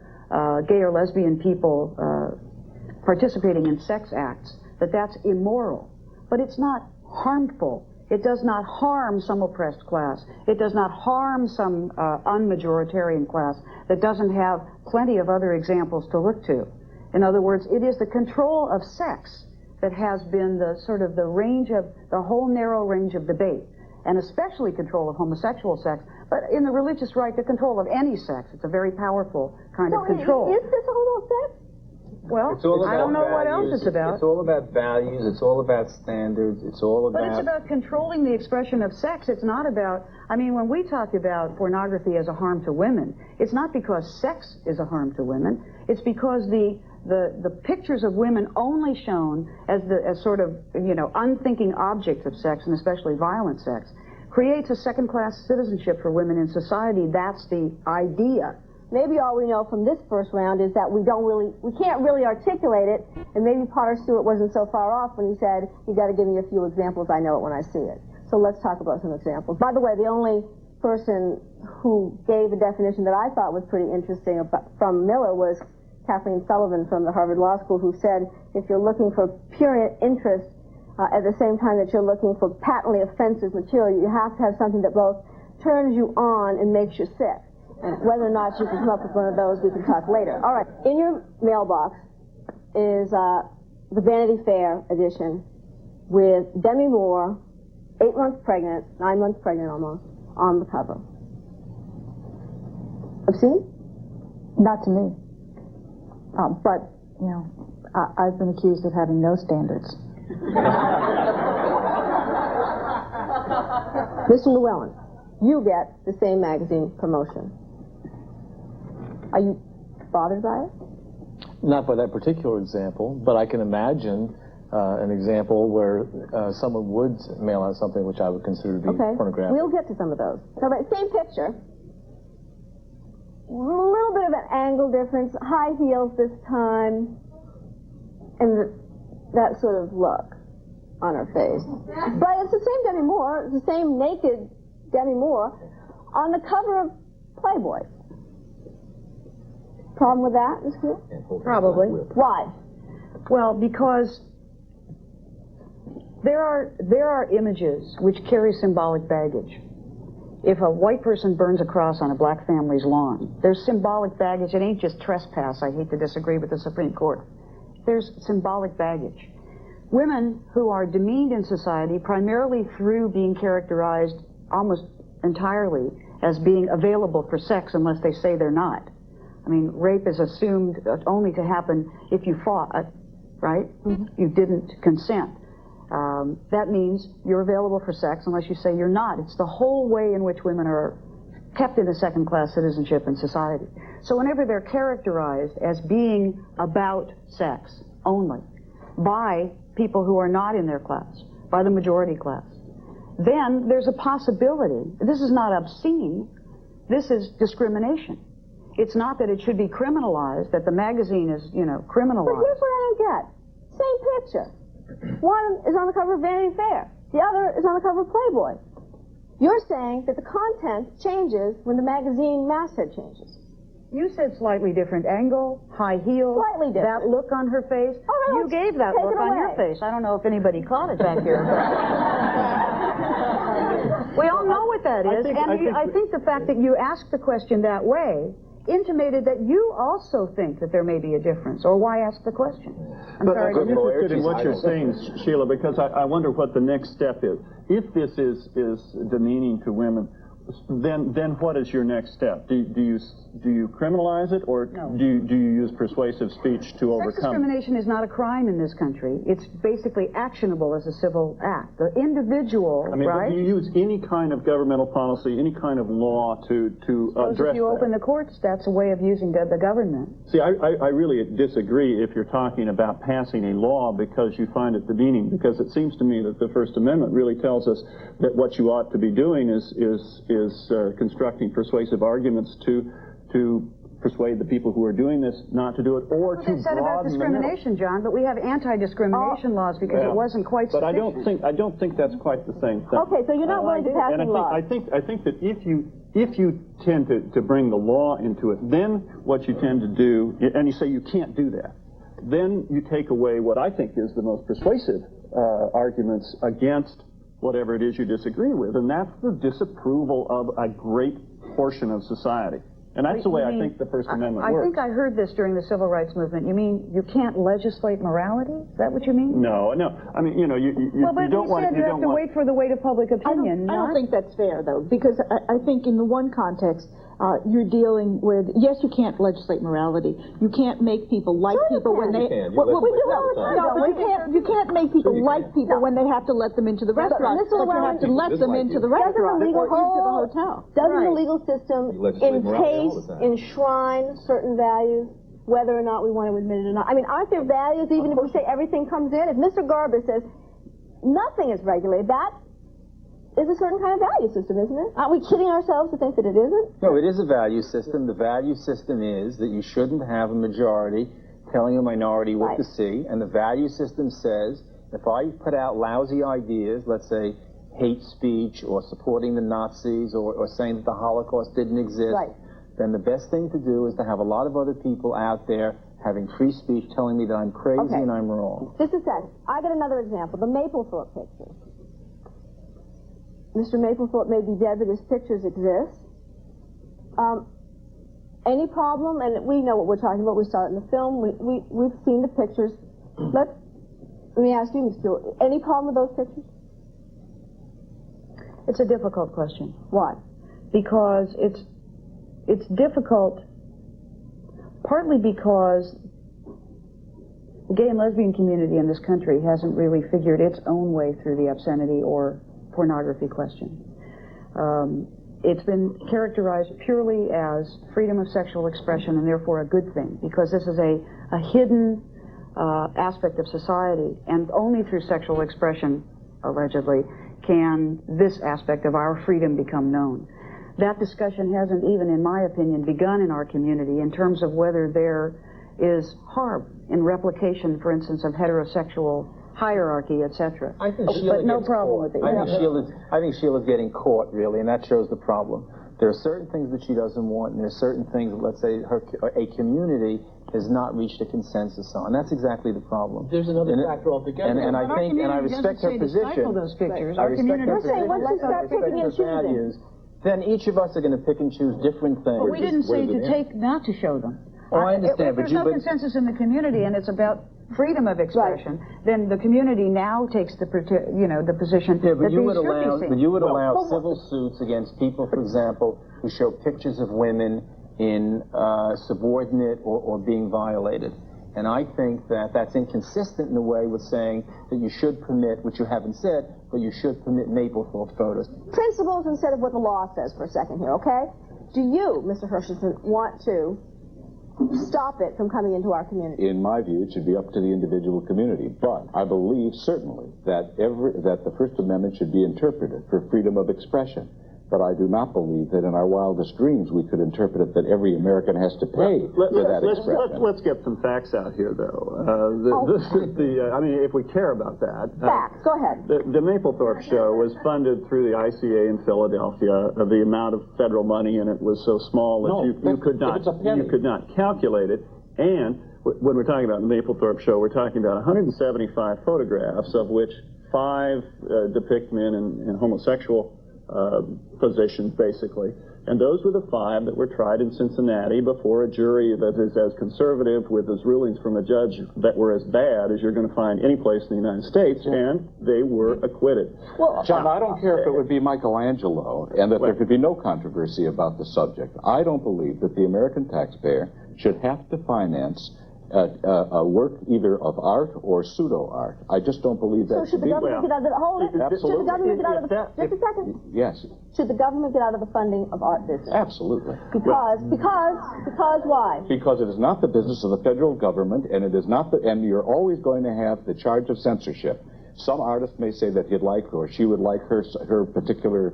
gay or lesbian people participating in sex acts, that's immoral. But it's not harmful. It does not harm some oppressed class. It does not harm some unmajoritarian class that doesn't have plenty of other examples to look to. In other words, it is the control of sex that has been the whole narrow range of debate, and especially control of homosexual sex, but in the religious right, the control of any sex. It's a very powerful kind of control. Is this all about sex? Well, I don't know what else it's about. It's all about values, it's all about standards, it's all about... But it's about controlling the expression of sex. It's not about... I mean, when we talk about pornography as a harm to women, it's not because sex is a harm to women. It's because the pictures of women only shown as sort of, unthinking objects of sex, and especially violent sex, creates a second-class citizenship for women in society. That's the idea. Maybe all we know from this first round is that we can't really articulate it, and maybe Potter Stewart wasn't so far off when he said, you got to give me a few examples, I know it when I see it. So let's talk about some examples. By the way, the only person who gave a definition that I thought was pretty interesting from Miller was Kathleen Sullivan from the Harvard Law School, who said if you're looking for pure interest at the same time that you're looking for patently offensive material, you have to have something that both turns you on and makes you sick. And whether or not you can come up with one of those, we can talk later. All right, in your mailbox is the Vanity Fair edition with Demi Moore, 8 months pregnant, 9 months pregnant almost, on the cover. Obscene? Not to me. But, I've been accused of having no standards. Mr. Llewellyn, you get the same magazine promotion. Are you bothered by it? Not by that particular example, but I can imagine an example where someone would mail out something which I would consider to be pornographic. We'll get to some of those. So, same picture. A little bit of an angle difference, high heels this time, and that sort of look on her face. But it's the same Demi Moore, it's the same naked Demi Moore on the cover of Playboy. Problem with that, Ms. Kuhl? Probably. Why? Well, because there are images which carry symbolic baggage. If a white person burns a cross on a black family's lawn, there's symbolic baggage. It ain't just trespass. I hate to disagree with the Supreme Court. There's symbolic baggage. Women who are demeaned in society primarily through being characterized almost entirely as being available for sex unless they say they're not. I mean, rape is assumed only to happen if you fought, right? Mm-hmm. You didn't consent. That means you're available for sex unless you say you're not. It's the whole way in which women are kept in a second-class citizenship in society. So whenever they're characterized as being about sex only by people who are not in their class, by the majority class, then there's a possibility. This is not obscene. This is discrimination. It's not that it should be criminalized, that the magazine is, you know, criminalized. But here's what I don't get. Same picture. One is on the cover of Vanity Fair. The other is on the cover of Playboy. You're saying that the content changes when the magazine masthead changes. You said slightly different angle, high heel. Slightly different. That look on her face. Oh, no, you gave that look on your face. I don't know if anybody caught it back here. We all know what that is. I think the fact that you asked the question that way intimated that you also think that there may be a difference, or why ask the question? I'm interested in what you're saying, Sheila, because I wonder what the next step is. If this is demeaning to women, then what is your next step? Do you criminalize it, or no. do you use persuasive speech to overcome it? Sex discrimination is not a crime in this country. It's basically actionable as a civil act. The individual, right? Do you use any kind of governmental policy, any kind of law to address if you open the courts, that's a way of using the government. See, I really disagree if you're talking about passing a law because you find it demeaning, because it seems to me that the First Amendment really tells us that what you ought to be doing is constructing persuasive arguments to persuade the people who are doing this not to do it, or to broaden said about discrimination, John, but we have anti-discrimination laws because it wasn't quite sufficient. But I don't think that's quite the same thing. Okay, so you're not willing to pass any law. I think that if you tend to bring the law into it, then what you tend to do, and you say you can't do that, then you take away what I think is the most persuasive arguments against whatever it is you disagree with, and that's the disapproval of a great portion of society. And that's the way I think the First Amendment works. I think I heard this during the Civil Rights Movement. You mean you can't legislate morality? Is that what you mean? No. I mean, you don't want... you have to wait for the weight of public opinion. I don't think that's fair, though, because I think in the one context, you're dealing with, yes, you can't legislate morality. You can't make people like people when they... We do all the time. No, but you can't make people like people when they have to let them into the restaurant. But you have to let them into the restaurant or into the hotel. Doesn't the legal system enshrine certain values, whether or not we want to admit it or not? I mean, aren't there values even if we say everything comes in? If Mr. Garber says nothing is regulated, that is a certain kind of value system, isn't it? Aren't we kidding ourselves to think that it isn't? No, it is a value system. The value system is that you shouldn't have a majority telling a minority what to see, and the value system says if I put out lousy ideas, let's say hate speech or supporting the Nazis or saying that the Holocaust didn't exist, then the best thing to do is to have a lot of other people out there having free speech telling me that I'm crazy and I'm wrong. Just a second. I got another example. The Mapplethorpe pictures. Mr. Mapplethorpe may be dead, but his pictures exist. Any problem? And we know what we're talking about. We saw it in the film. We've seen the pictures. Let me ask you, Ms. Yule, any problem with those pictures? It's a difficult question. Why? Because it's difficult, partly because the gay and lesbian community in this country hasn't really figured its own way through the obscenity or pornography question. It's been characterized purely as freedom of sexual expression, and therefore a good thing, because this is a hidden aspect of society, and only through sexual expression, allegedly, can this aspect of our freedom become known. That discussion hasn't even, in my opinion, begun in our community in terms of whether there is harm in replication, for instance, of heterosexual hierarchy, etc. I think Sheila but no problem with it. I think Sheila's getting caught, really, and that shows the problem. There are certain things that she doesn't want, and there are certain things, let's say, a community has not reached a consensus on. That's exactly the problem. There's another factor altogether. And I think, and I respect her position. Those pictures. I respect her position. Once you start picking and choosing, then each of us are going to pick and choose different things. But we didn't say not to show them. Oh, I understand. If there's no consensus in the community, and it's about freedom of expression, then the community now takes the position that these should be seen. But you would allow civil suits against people, for example, who show pictures of women in subordinate or being violated. And I think that that's inconsistent in a way with saying that you should permit, which you haven't said, but you should permit Mapplethorpe photos. Principles instead of what the law says for a second here, okay? Do you, Mr. Hershenson, want to stop it from coming into our community? In my view, it should be up to the individual community. But I believe certainly that the First Amendment should be interpreted for freedom of expression. But I do not believe that in our wildest dreams we could interpret it that every American has to pay for that expression. Let's get some facts out here, though. This is I mean, if we care about that. Facts, go ahead. The Mapplethorpe show was funded through the ICA in Philadelphia. The amount of federal money in it was so small that you could not calculate it. And when we're talking about the Mapplethorpe show, we're talking about 175 photographs, of which 5 depict men in homosexual positions, basically. And those were the 5 that were tried in Cincinnati before a jury that is as conservative with his rulings from a judge that were as bad as you're going to find any place in the United States, and they were acquitted. Well, John, I don't care if it would be Michelangelo and that there could be no controversy about the subject. I don't believe that the American taxpayer should have to finance a work either of art or pseudo-art. I just don't believe that. So should the government get out of the hold it? Absolutely. Should the government get out of the just a second? Yes. Should the government get out of the funding of art business? Absolutely. Because why? Because it is not the business of the federal government, and it is not and you're always going to have the charge of censorship. Some artist may say that he'd like or she would like her particular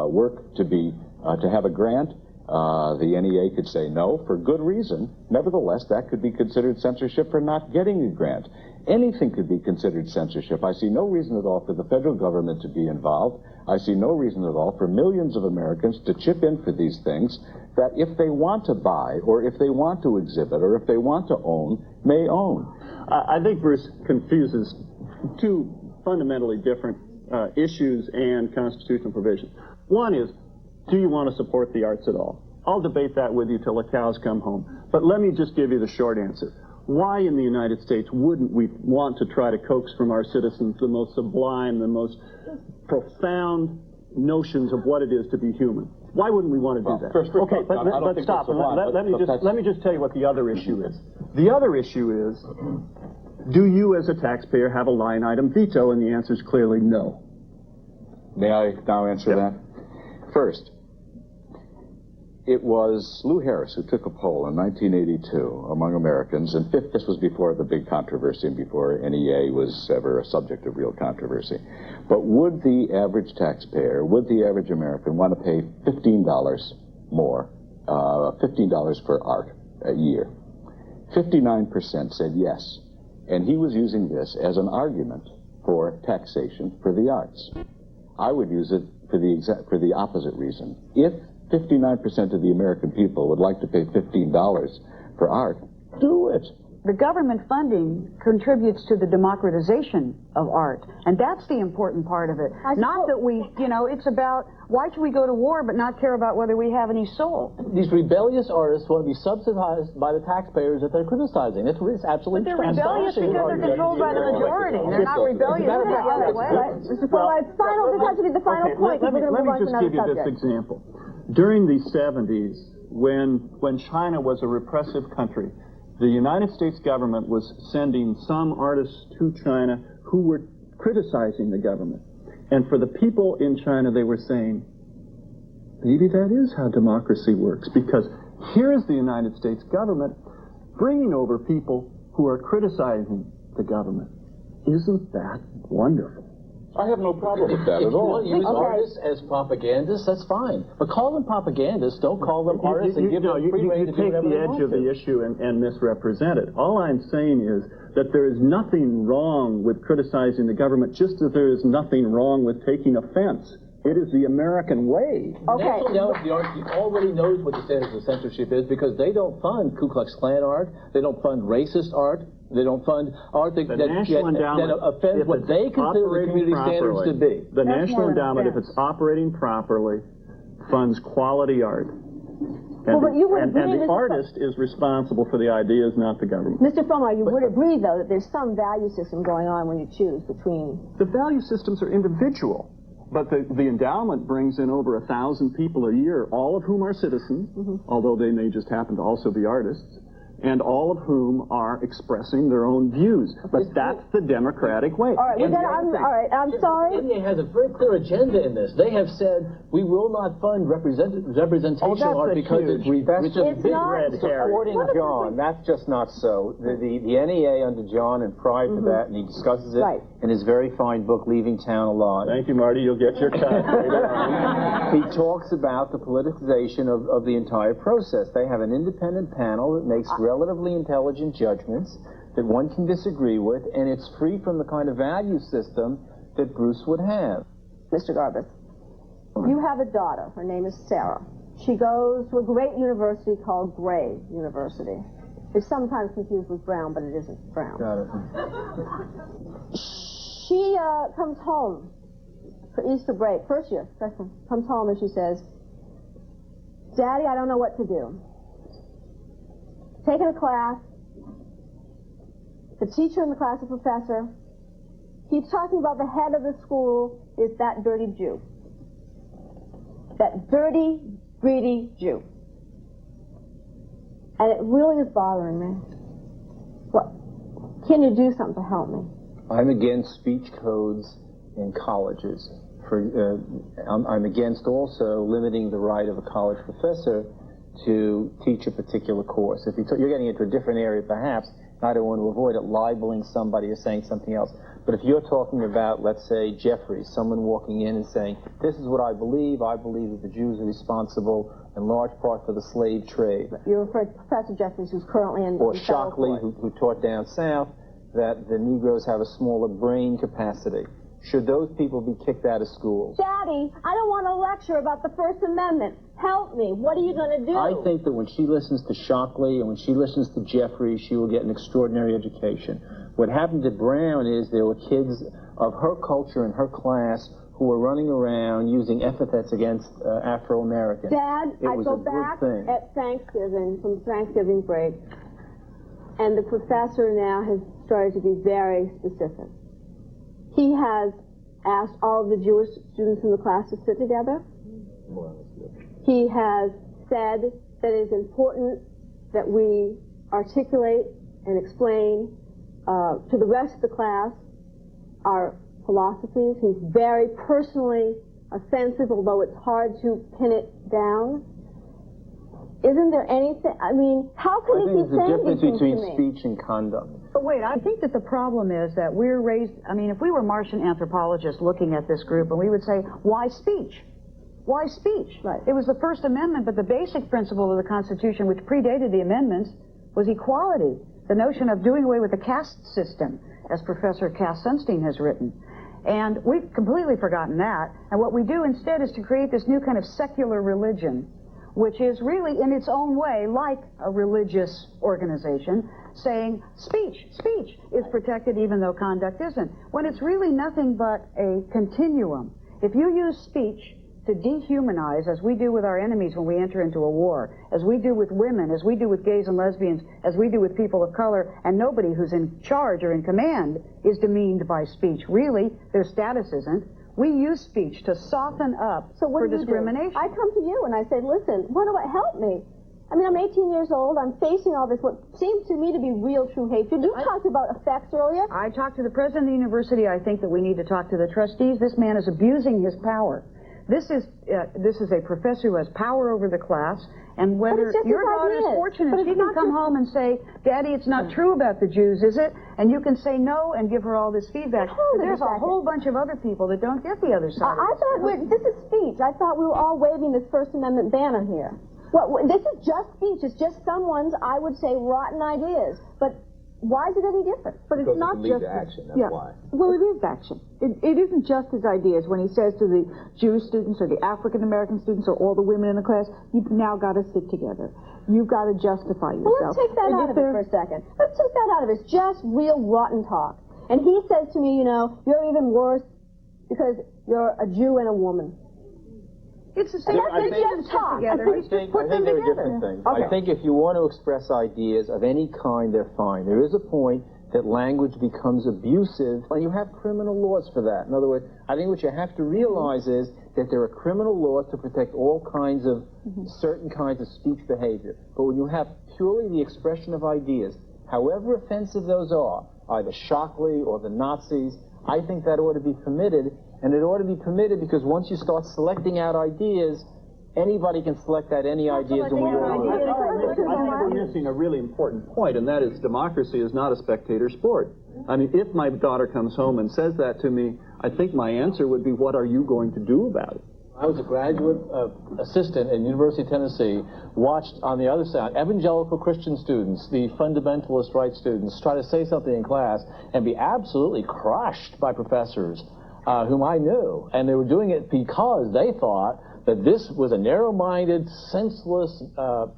work to have a grant. The NEA could say no for good reason. Nevertheless, that could be considered censorship for not getting a grant. Anything could be considered censorship. I see no reason at all for the federal government to be involved. I see no reason at all for millions of Americans to chip in for these things that if they want to buy or if they want to exhibit or if they want to own, may own. I think Bruce confuses 2 fundamentally different issues and constitutional provisions. One is, do you want to support the arts at all? I'll debate that with you till the cows come home. But let me just give you the short answer. Why in the United States wouldn't we want to try to coax from our citizens the most sublime, the most profound notions of what it is to be human? Why wouldn't we want to do that? Okay, but stop. Let me just tell you what the other issue is. The other issue is, do you as a taxpayer have a line item veto? And the answer is clearly no. May I now answer that? First, it was Lou Harris who took a poll in 1982 among Americans, and this was before the big controversy and before NEA was ever a subject of real controversy. But would the average taxpayer, would the average American want to pay $15 more, $15 for art a year? 59% said yes, and he was using this as an argument for taxation for the arts. I would use it for the opposite reason. If 59% of the American people would like to pay $15 for art, do it. The government funding contributes to the democratization of art, and that's the important part of it. Not that we, it's about, why should we go to war but not care about whether we have any soul? These rebellious artists want to be subsidized by the taxpayers that they're criticizing. It's absolutely But they're rebellious because they're controlled by the majority. They're not rebellious in the other way. This has to be the final point. Let me just give you this example. During the 70s, when China was a repressive country, the United States government was sending some artists to China who were criticizing the government. And for the people in China, they were saying, maybe that is how democracy works, because here is the United States government bringing over people who are criticizing the government. Isn't that wonderful? I have no problem with that at all. If you want to use artists as propagandists, that's fine. But call them propagandists, don't call them artists and give them free rein to do whatever they want to. You take the edge of the issue and misrepresent it. All I'm saying is that there is nothing wrong with criticizing the government, just as there is nothing wrong with taking offense. It is the American way. Okay. National Gallery already knows what the status of censorship is because they don't fund Ku Klux Klan art, they don't fund racist art, they don't fund art that offends what they consider the community standards to be. The National Endowment, if it's operating properly, funds quality art. And, the artist is responsible for the ideas, not the government. Mr. Frommeyer, you would agree, though, that there's some value system going on when you choose between... The value systems are individual. But the endowment brings in over 1,000 people a year, all of whom are citizens, although they may just happen to also be artists. and all of whom are expressing their own views. But that's the democratic way. All right, I'm sorry. The NEA has a very clear agenda in this. They have said we will not fund representational art because it's big red supporting John. That's just not so. The NEA under John and prior to that, and he discusses it in his very fine book, Leaving Town Alive. Thank you, Marty. You'll get your cut. He talks about the politicization of the entire process. They have an independent panel that makes relatively intelligent judgments that one can disagree with, and it's free from the kind of value system that Bruce would have. Mr. Garbus, you have a daughter. Her name is Sarah. She goes to a great university called Gray University. It's sometimes confused with Brown, but it isn't Brown. Got it. She comes home for Easter break, first year, freshman, comes home and she says, Daddy, I don't know what to do. Taking a class, the teacher in the class, the professor, keeps talking about the head of the school is that dirty Jew. That dirty, greedy Jew. And it really is bothering me. What? Can you do something to help me? I'm against speech codes in colleges. I'm against also limiting the right of a college professor to teach a particular course. If you're getting into a different area, perhaps, I don't want to avoid it libeling somebody or saying something else. But if you're talking about, let's say, Jeffries, someone walking in and saying, this is what I believe that the Jews are responsible in large part for the slave trade. You're referring to Professor Jeffries, who's currently in or Shockley, who taught down south, that the Negroes have a smaller brain capacity. Should those people be kicked out of school? Daddy, I don't want to lecture about the First Amendment. Help me. What are you going to do? I think that when she listens to Shockley and when she listens to Jeffries, she will get an extraordinary education. What happened to Brown is there were kids of her culture and her class who were running around using epithets against Afro-Americans. Dad, I go back at Thanksgiving, from Thanksgiving break, and the professor now has started to be very specific. He has asked all of the Jewish students in the class to sit together. He has said that it is important that we articulate and explain to the rest of the class our philosophies. He's very personally offensive, although it's hard to pin it down. Isn't there anything, I mean, how can he be saying these things to me? There's a difference between speech and conduct. But wait, I think that the problem is that we're raised, I mean, if we were Martian anthropologists looking at this group, and we would say, why speech? Why speech? Right. It was the First Amendment, but the basic principle of the Constitution, which predated the amendments, was equality. The notion of doing away with the caste system, as Professor Cass Sunstein has written. And we've completely forgotten that. And what we do instead is to create this new kind of secular religion, which is really in its own way like a religious organization, saying speech is protected even though conduct isn't, when it's really nothing but a continuum. If you use speech to dehumanize, as we do with our enemies when we enter into a war, as we do with women, as we do with gays and lesbians, as we do with people of color, and nobody who's in charge or in command is demeaned by speech. Really, their status isn't. We use speech to soften up for discrimination. I come to you and I say, listen, help me? I mean, I'm 18 years old. I'm facing all this, what seems to me to be real, true hatred. You talked about effects earlier. I talked to the president of the university. I think that we need to talk to the trustees. This man is abusing his power. This is a professor who has power over the class, and whether your daughter is fortunate, she can come home and say, Daddy, it's not true about the Jews, is it? And you can say no and give her all this feedback. But there's a whole bunch of other people that don't get the other side. I thought this is speech. I thought we were all waving this First Amendment banner here. Well, this is just speech. It's just someone's, I would say, rotten ideas. But why is it any different? But it's not just action. That's why. Well, it is action. It isn't just his ideas. When he says to the Jewish students or the African American students or all the women in the class, you've now got to sit together. You've got to justify yourself. Well, let's take that out of it for a second. Let's take that out of it. It's just real rotten talk. And he says to me, you know, you're even worse because you're a Jew and a woman. It's the same. I think there are different things. Okay. I think if you want to express ideas of any kind, they're fine. There is a point that language becomes abusive, and you have criminal laws for that. In other words, I think what you have to realize is that there are criminal laws to protect all kinds of certain kinds of speech behavior. But when you have purely the expression of ideas, however offensive those are, either Shockley or the Nazis, I think that ought to be permitted, and it ought to be permitted because once you start selecting out ideas, anybody can select out any ideas and we all know. I think we're missing a really important point, and that is democracy is not a spectator sport. I mean, if my daughter comes home and says that to me, I think my answer would be, what are you going to do about it? I was a graduate assistant at University of Tennessee, watched on the other side evangelical Christian students, the fundamentalist right students, try to say something in class and be absolutely crushed by professors whom I knew. And they were doing it because they thought that this was a narrow-minded, senseless,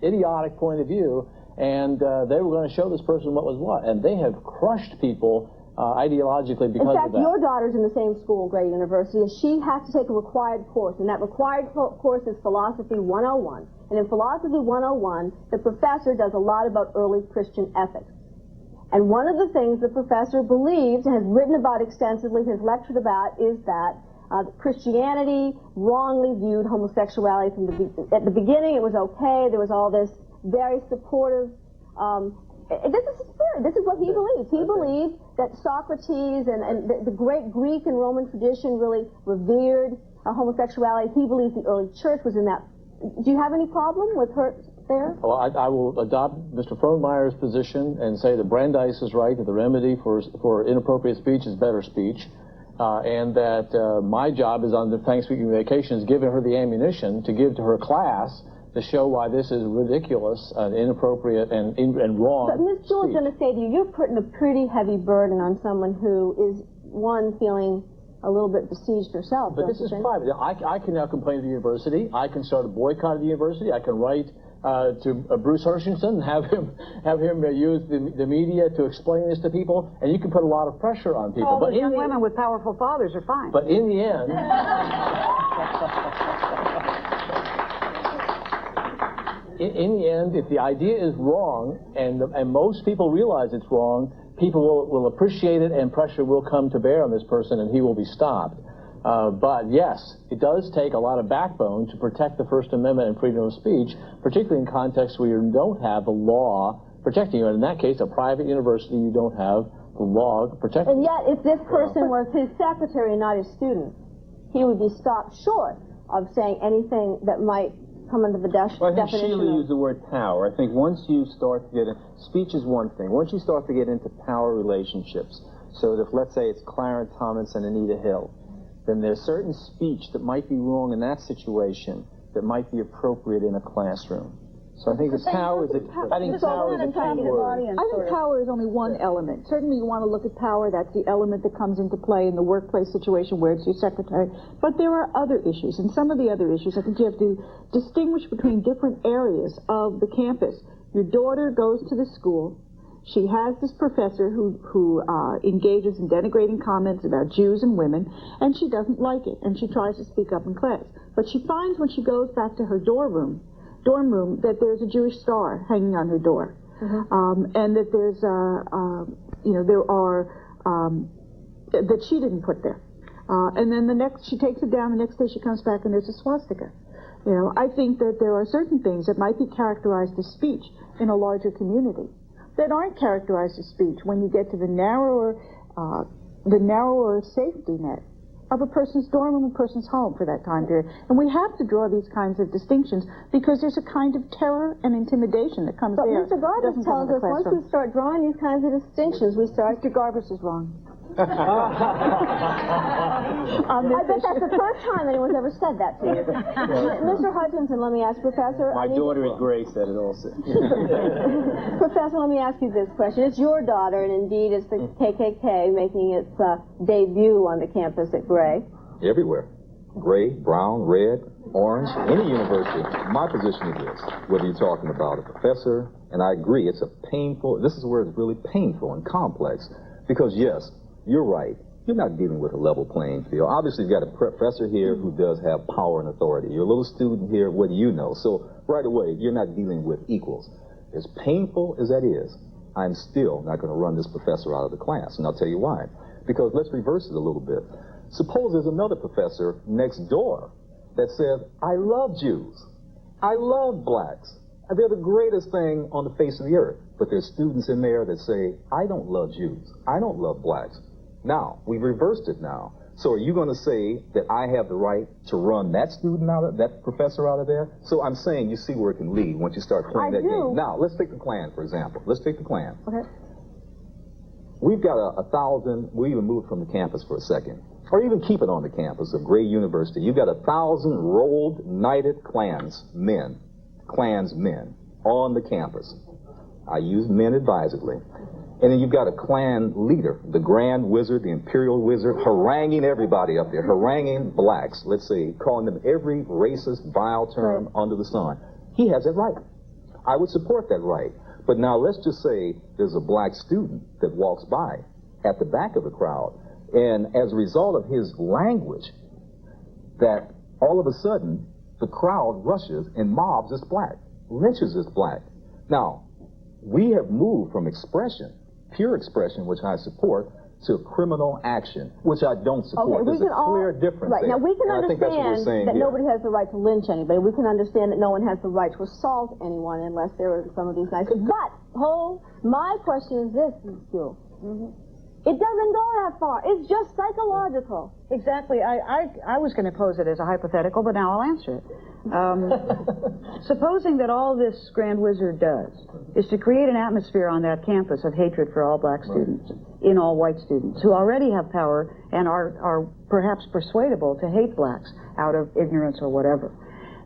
idiotic point of view, and they were going to show this person what was what. And they have crushed people ideologically because of that. In fact, your daughter's in the same school, Gray University, and she has to take a required course, and that required course is Philosophy 101. And in Philosophy 101, the professor does a lot about early Christian ethics. And one of the things the professor believes and has written about extensively, has lectured about, is that Christianity wrongly viewed homosexuality from at the beginning. It was okay. There was all this very supportive. This is what he believes. He believed that Socrates and the great Greek and Roman tradition really revered homosexuality. He believes the early church was in that. Do you have any problem with her there? Well, I will adopt Mr. Frohnmeyer's position and say that Brandeis is right, that the remedy for inappropriate speech is better speech. And that my job is on the Thanksgiving vacation is giving her the ammunition to give to her class to show why this is ridiculous and inappropriate and wrong. But Ms. Jewell's going to say to you, you're putting a pretty heavy burden on someone who is, one, feeling a little bit besieged herself. But this is private. I can now complain to the university. I can start a boycott of the university. I can write to Bruce Hershenson and have him use the media to explain this to people, and you can put a lot of pressure on people. All the young women with powerful fathers are fine. But in the end, in the end, if the idea is wrong, and most people realize it's wrong, people will appreciate it, and pressure will come to bear on this person, and he will be stopped. But yes, it does take a lot of backbone to protect the First Amendment and freedom of speech, particularly in contexts where you don't have the law protecting you. And in that case, a private university, you don't have the law protecting you. And yet, if this person was his secretary and not his student, he would be stopped short of saying anything that might come under the definition I think Sheila used the word power. I think once you start to get speech is one thing. Once you start to get into power relationships, so that if, let's say, it's Clarence Thomas and Anita Hill, then there's certain speech that might be wrong in that situation that might be appropriate in a classroom. So I think power is a key word. I think power is only one element. Certainly you want to look at power. That's the element that comes into play in the workplace situation where it's your secretary. But there are other issues. And some of the other issues, I think you have to distinguish between different areas of the campus. Your daughter goes to the school. She has this professor who engages in denigrating comments about Jews and women, and she doesn't like it, and she tries to speak up in class. But she finds when she goes back to her dorm room, that there's a Jewish star hanging on her door, and that there's that she didn't put there. And then she takes it down. The next day she comes back and there's a swastika. I think that there are certain things that might be characterized as speech in a larger community that aren't characterized as speech when you get to the narrower safety net of a person's dorm room, a person's home for that time period. And we have to draw these kinds of distinctions because there's a kind of terror and intimidation that comes there. But Mr. Garbus tells us once we start drawing these kinds of distinctions, we start... Mr. Garbus is wrong. I bet that's the first time anyone's ever said that to you. Mr. Hutchinson, let me ask Professor... My daughter and Gray said it also. Professor, let me ask you this question. It's your daughter, and indeed it's the KKK making its debut on the campus at Gray. Everywhere. Gray, brown, red, orange, any university. My position is this. Whether you're talking about a professor, and I agree, it's a painful... This is where it's really painful and complex. Because, yes, you're right. You're not dealing with a level playing field. Obviously, you've got a professor here who does have power and authority. You're a little student here, what do you know? So, right away, you're not dealing with equals. As painful as that is, I'm still not going to run this professor out of the class, and I'll tell you why. Because let's reverse it a little bit. Suppose there's another professor next door, that says, I love Jews. I love blacks. They're the greatest thing on the face of the earth. But there's students in there that say, I don't love Jews. I don't love blacks. Now, we've reversed it now. So are you going to say that I have the right to run that student out of, that professor out of there? So I'm saying you see where it can lead once you start playing that game. Now, let's take the Klan, for example. Let's take the Klan. Okay. We've got 1,000, we'll even move from the campus for a second, or even keep it on the campus of Gray University. You've got 1,000 rolled, knighted clansmen on the campus. I use men advisedly. And then you've got a Klan leader, the Grand Wizard, the Imperial Wizard, haranguing everybody up there, haranguing blacks, let's say, calling them every racist, vile term under the sun. He has that right. I would support that right. But now let's just say there's a black student that walks by at the back of the crowd, and as a result of his language, that all of a sudden the crowd rushes and mobs this black, lynches this black. Now, we have moved from expression, pure expression, which I support, to criminal action, which I don't support. There's a clear difference there. Now, we can understand that here. nobody has the right to lynch anybody. We can understand that no one has the right to assault anyone unless there are some of these nice things. But, my question is this, Ms. Yule. It doesn't go that far. It's just psychological. Exactly. I was going to pose it as a hypothetical, but now I'll answer it. Supposing that all this Grand Wizard does is to create an atmosphere on that campus of hatred for all black students, in all white students, who already have power and are perhaps persuadable to hate blacks out of ignorance or whatever.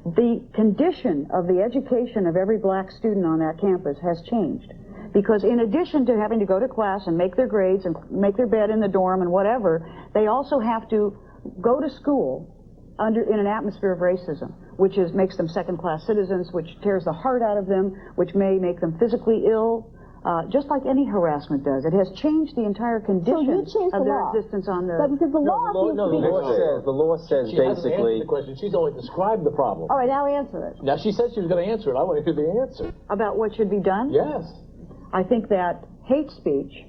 The condition of the education of every black student on that campus has changed. Because in addition to having to go to class and make their grades and make their bed in the dorm and whatever, they also have to go to school in an atmosphere of racism, which makes them second-class citizens, which tears the heart out of them, which may make them physically ill, just like any harassment does. It has changed the entire condition of their existence on the... Because the law the law says she basically... Hasn't answered the question. She's only described the problem. All right, now answer it. Now, she said she was going to answer it. I want to hear the answer. About what should be done? Yes. I think that hate speech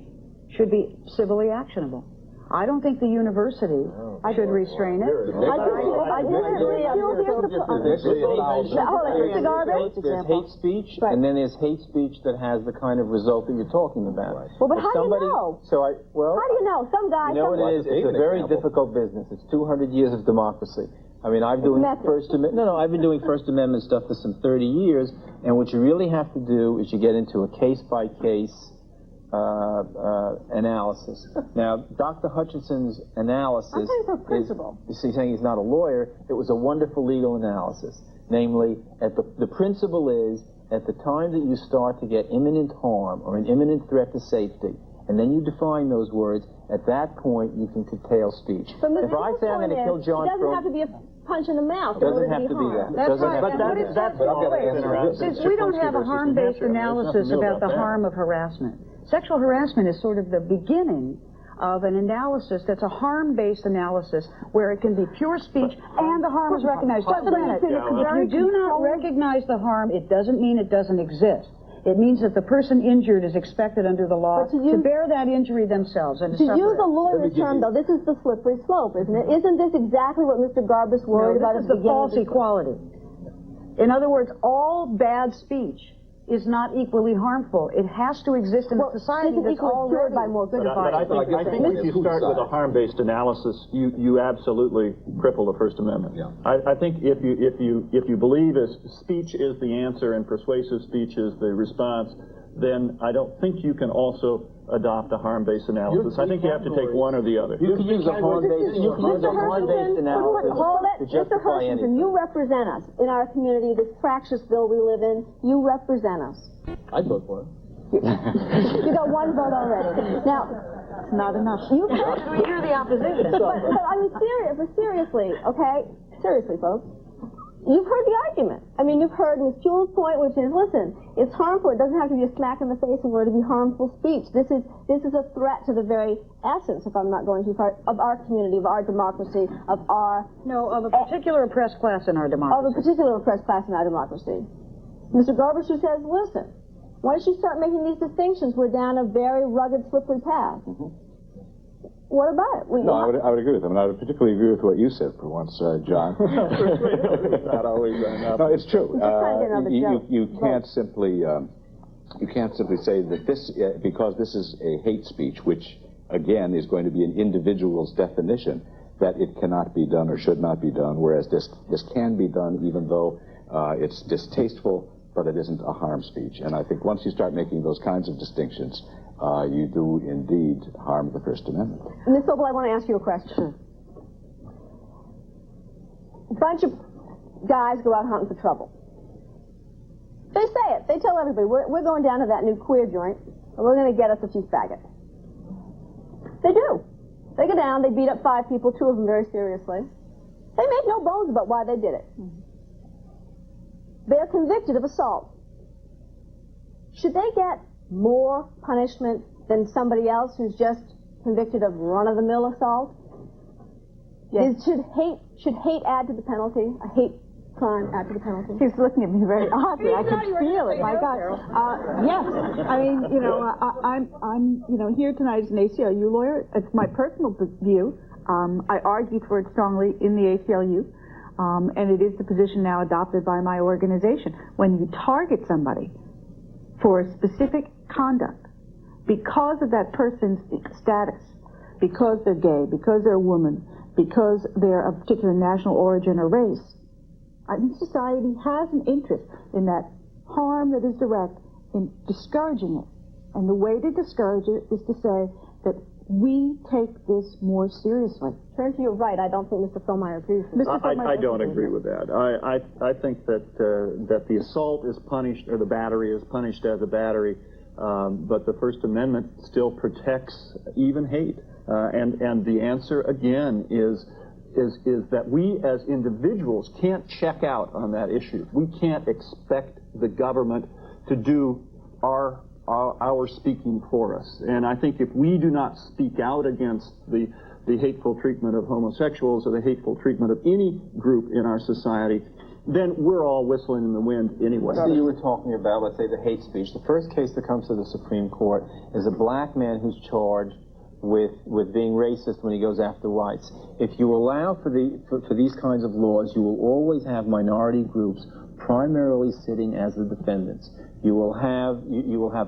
should be civilly actionable. I don't think the university should restrain it. There's hate speech, and then there's hate speech that has the kind of result that you're talking about. Well, but how do you know? How do you know? Some guy... You know what it is? It's a very difficult business. It's 200 years of democracy. I mean, I've been doing I've been doing First Amendment stuff for some 30 years, and what you really have to do is you get into a case-by-case analysis. Now, Dr. Hutchinson's analysis is saying he's not a lawyer. It was a wonderful legal analysis. Namely, the principle is, at the time that you start to get imminent harm or an imminent threat to safety, and then you define those words, at that point you can curtail speech. But if I say I'm going to kill John it doesn't have to be a punch in the mouth. It doesn't have to be that. That's right. Since we don't have a harm-based analysis about the harm of harassment, sexual harassment is sort of the beginning of an analysis that's a harm-based analysis where it can be pure speech and the harm is recognized. Just a minute. If you do not recognize the harm, it doesn't mean it doesn't exist. It means that the person injured is expected under the law to bear that injury themselves and to suffer. To use a lawyer's term, though, this is the slippery slope, isn't it? Isn't this exactly what Mr. Garbus worried about at the beginning? This is the false equality. In other words, all bad speech is not equally harmful. It has to exist in a society that's already divided. But I think if you start with a harm-based analysis, you absolutely cripple the First Amendment. Yeah. I think if you believe speech is the answer and persuasive speech is the response, then I don't think you can also adopt a harm-based analysis. I think you have to take one or the other. You can use a harm-based analysis to justify anything. You represent us in our community, this fractious bill we live in. You represent us. I'd vote for it. You got one vote already. Now, it's not enough. You're the opposition. But I mean, seriously, okay? Seriously, folks. You've heard the argument. I mean, you've heard Ms. Yule's point, which is, listen, it's harmful. It doesn't have to be a smack in the face in order to be harmful speech. This is a threat to the very essence, if I'm not going too far, of our community, of our democracy, of our... No, of a particular oppressed class in our democracy. Of a particular oppressed class in our democracy. Mr. Garbus says, listen, once you start making these distinctions, we're down a very rugged, slippery path. What about it? No, I would agree with him, and I would particularly agree with what you said for once, John. Not always enough. No, it's true. You can't simply say that this, because this is a hate speech, which again is going to be an individual's definition, that it cannot be done or should not be done, whereas this can be done even though it's distasteful, but it isn't a harm speech. And I think once you start making those kinds of distinctions, you do indeed harm the First Amendment. Ms. Sobel, I want to ask you a question. A bunch of guys go out hunting for trouble. They say it. They tell everybody, we're going down to that new queer joint, and we're going to get us a few faggots. They do. They go down, they beat up 5 people, 2 of them very seriously. They make no bones about why they did it. They're convicted of assault. Should they get more punishment than somebody else who's just convicted of run-of-the-mill assault? Yes. Should hate add to the penalty? A hate crime add to the penalty? He's looking at me very oddly. I could feel it. My God. Yes. I mean, you know, I'm here tonight as an ACLU lawyer. It's my personal view. I argued for it strongly in the ACLU, and it is the position now adopted by my organization. When you target somebody for a specific conduct because of that person's status, because they're gay, because they're a woman, because they're of particular national origin or race, I think society has an interest in that harm that is direct in discouraging it. And the way to discourage it is to say that we take this more seriously. Turn to your right. I don't think Mr. Fromeyer agrees with that. I don't agree with that. I think that that the assault is punished, or the battery is punished as a battery, but the First Amendment still protects even hate. And the answer again is that we as individuals can't check out on that issue. We can't expect the government to do our speaking for us. And I think if we do not speak out against the hateful treatment of homosexuals or the hateful treatment of any group in our society, then we're all whistling in the wind anyway. So you were talking about, let's say, the hate speech. The first case that comes to the Supreme Court is a black man who's charged with being racist when he goes after whites. If you allow for these kinds of laws, you will always have minority groups primarily sitting as the defendants. You will have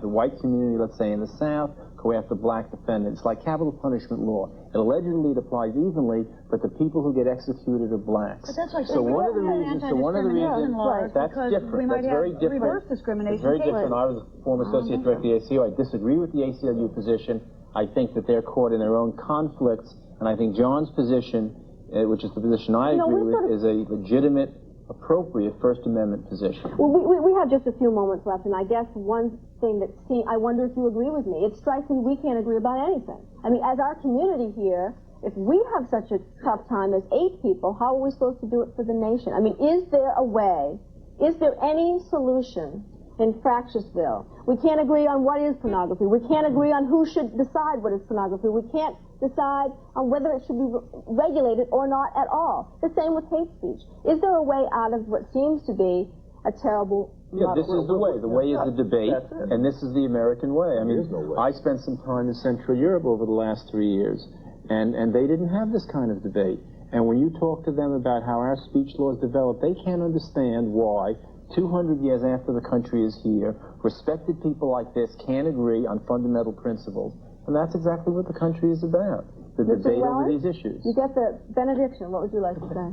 the white community, let's say in the South, go after black defendants. Like capital punishment law, it allegedly applies evenly, but the people who get executed are blacks. But that's like so one of the reasons, that's different. That's very different. Reverse discrimination. It's very different. I was a former associate director of the ACLU. I disagree with the ACLU position. I think that they're caught in their own conflicts, and I think John's position, which is the position I agree with, is a legitimate, appropriate First Amendment position. Well, we have just a few moments left, and I guess one thing that I wonder if you agree with me. It strikes me we can't agree about anything. I mean, as our community here, if we have such a tough time as 8 people, how are we supposed to do it for the nation? I mean, is there a way, is there any solution in Fractionsville? We can't agree on what is pornography. We can't agree on who should decide what is pornography. We can't decide on whether it should be regulated or not at all. The same with hate speech. Is there a way out of what seems to be a terrible Yeah, this is the way. The way is the debate, and this is the American way. I mean, I spent some time in Central Europe over the last 3 years, and they didn't have this kind of debate. And when you talk to them about how our speech laws develop, they can't understand why 200 years after the country is here, respected people like this can't agree on fundamental principles. And that's exactly what the country is about, the debate over these issues. You get the benediction. What would you like to say?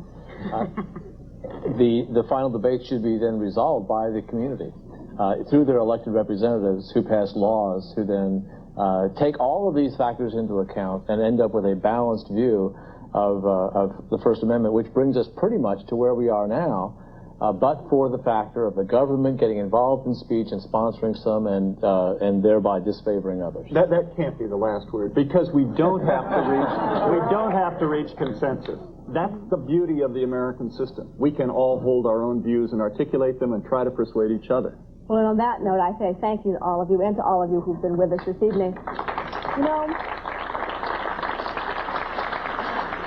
The final debate should be then resolved by the community through their elected representatives who pass laws, who then take all of these factors into account and end up with a balanced view of the First Amendment, which brings us pretty much to where we are now, but for the factor of the government getting involved in speech and sponsoring some and thereby disfavoring others. That can't be the last word, because we don't have to reach consensus. That's the beauty of the American system. We can all hold our own views and articulate them and try to persuade each other. Well, and on that note, I say thank you to all of you and to all of you who've been with us this evening. You know,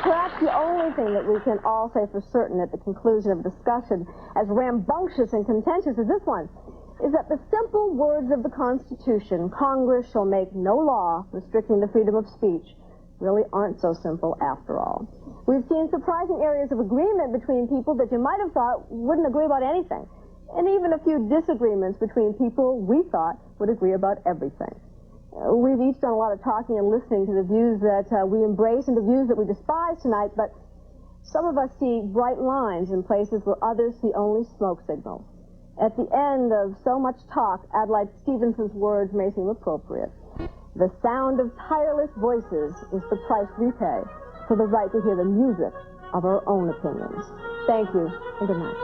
perhaps the only thing that we can all say for certain at the conclusion of a discussion as rambunctious and contentious as this one is that the simple words of the Constitution, Congress shall make no law restricting the freedom of speech, really aren't so simple after all. We've seen surprising areas of agreement between people that you might have thought wouldn't agree about anything, and even a few disagreements between people we thought would agree about everything. We've each done a lot of talking and listening to the views that we embrace and the views that we despise tonight, but some of us see bright lines in places where others see only smoke signals. At the end of so much talk, Adlai Stevenson's words may seem appropriate. The sound of tireless voices is the price we pay for the right to hear the music of our own opinions. Thank you, and good night.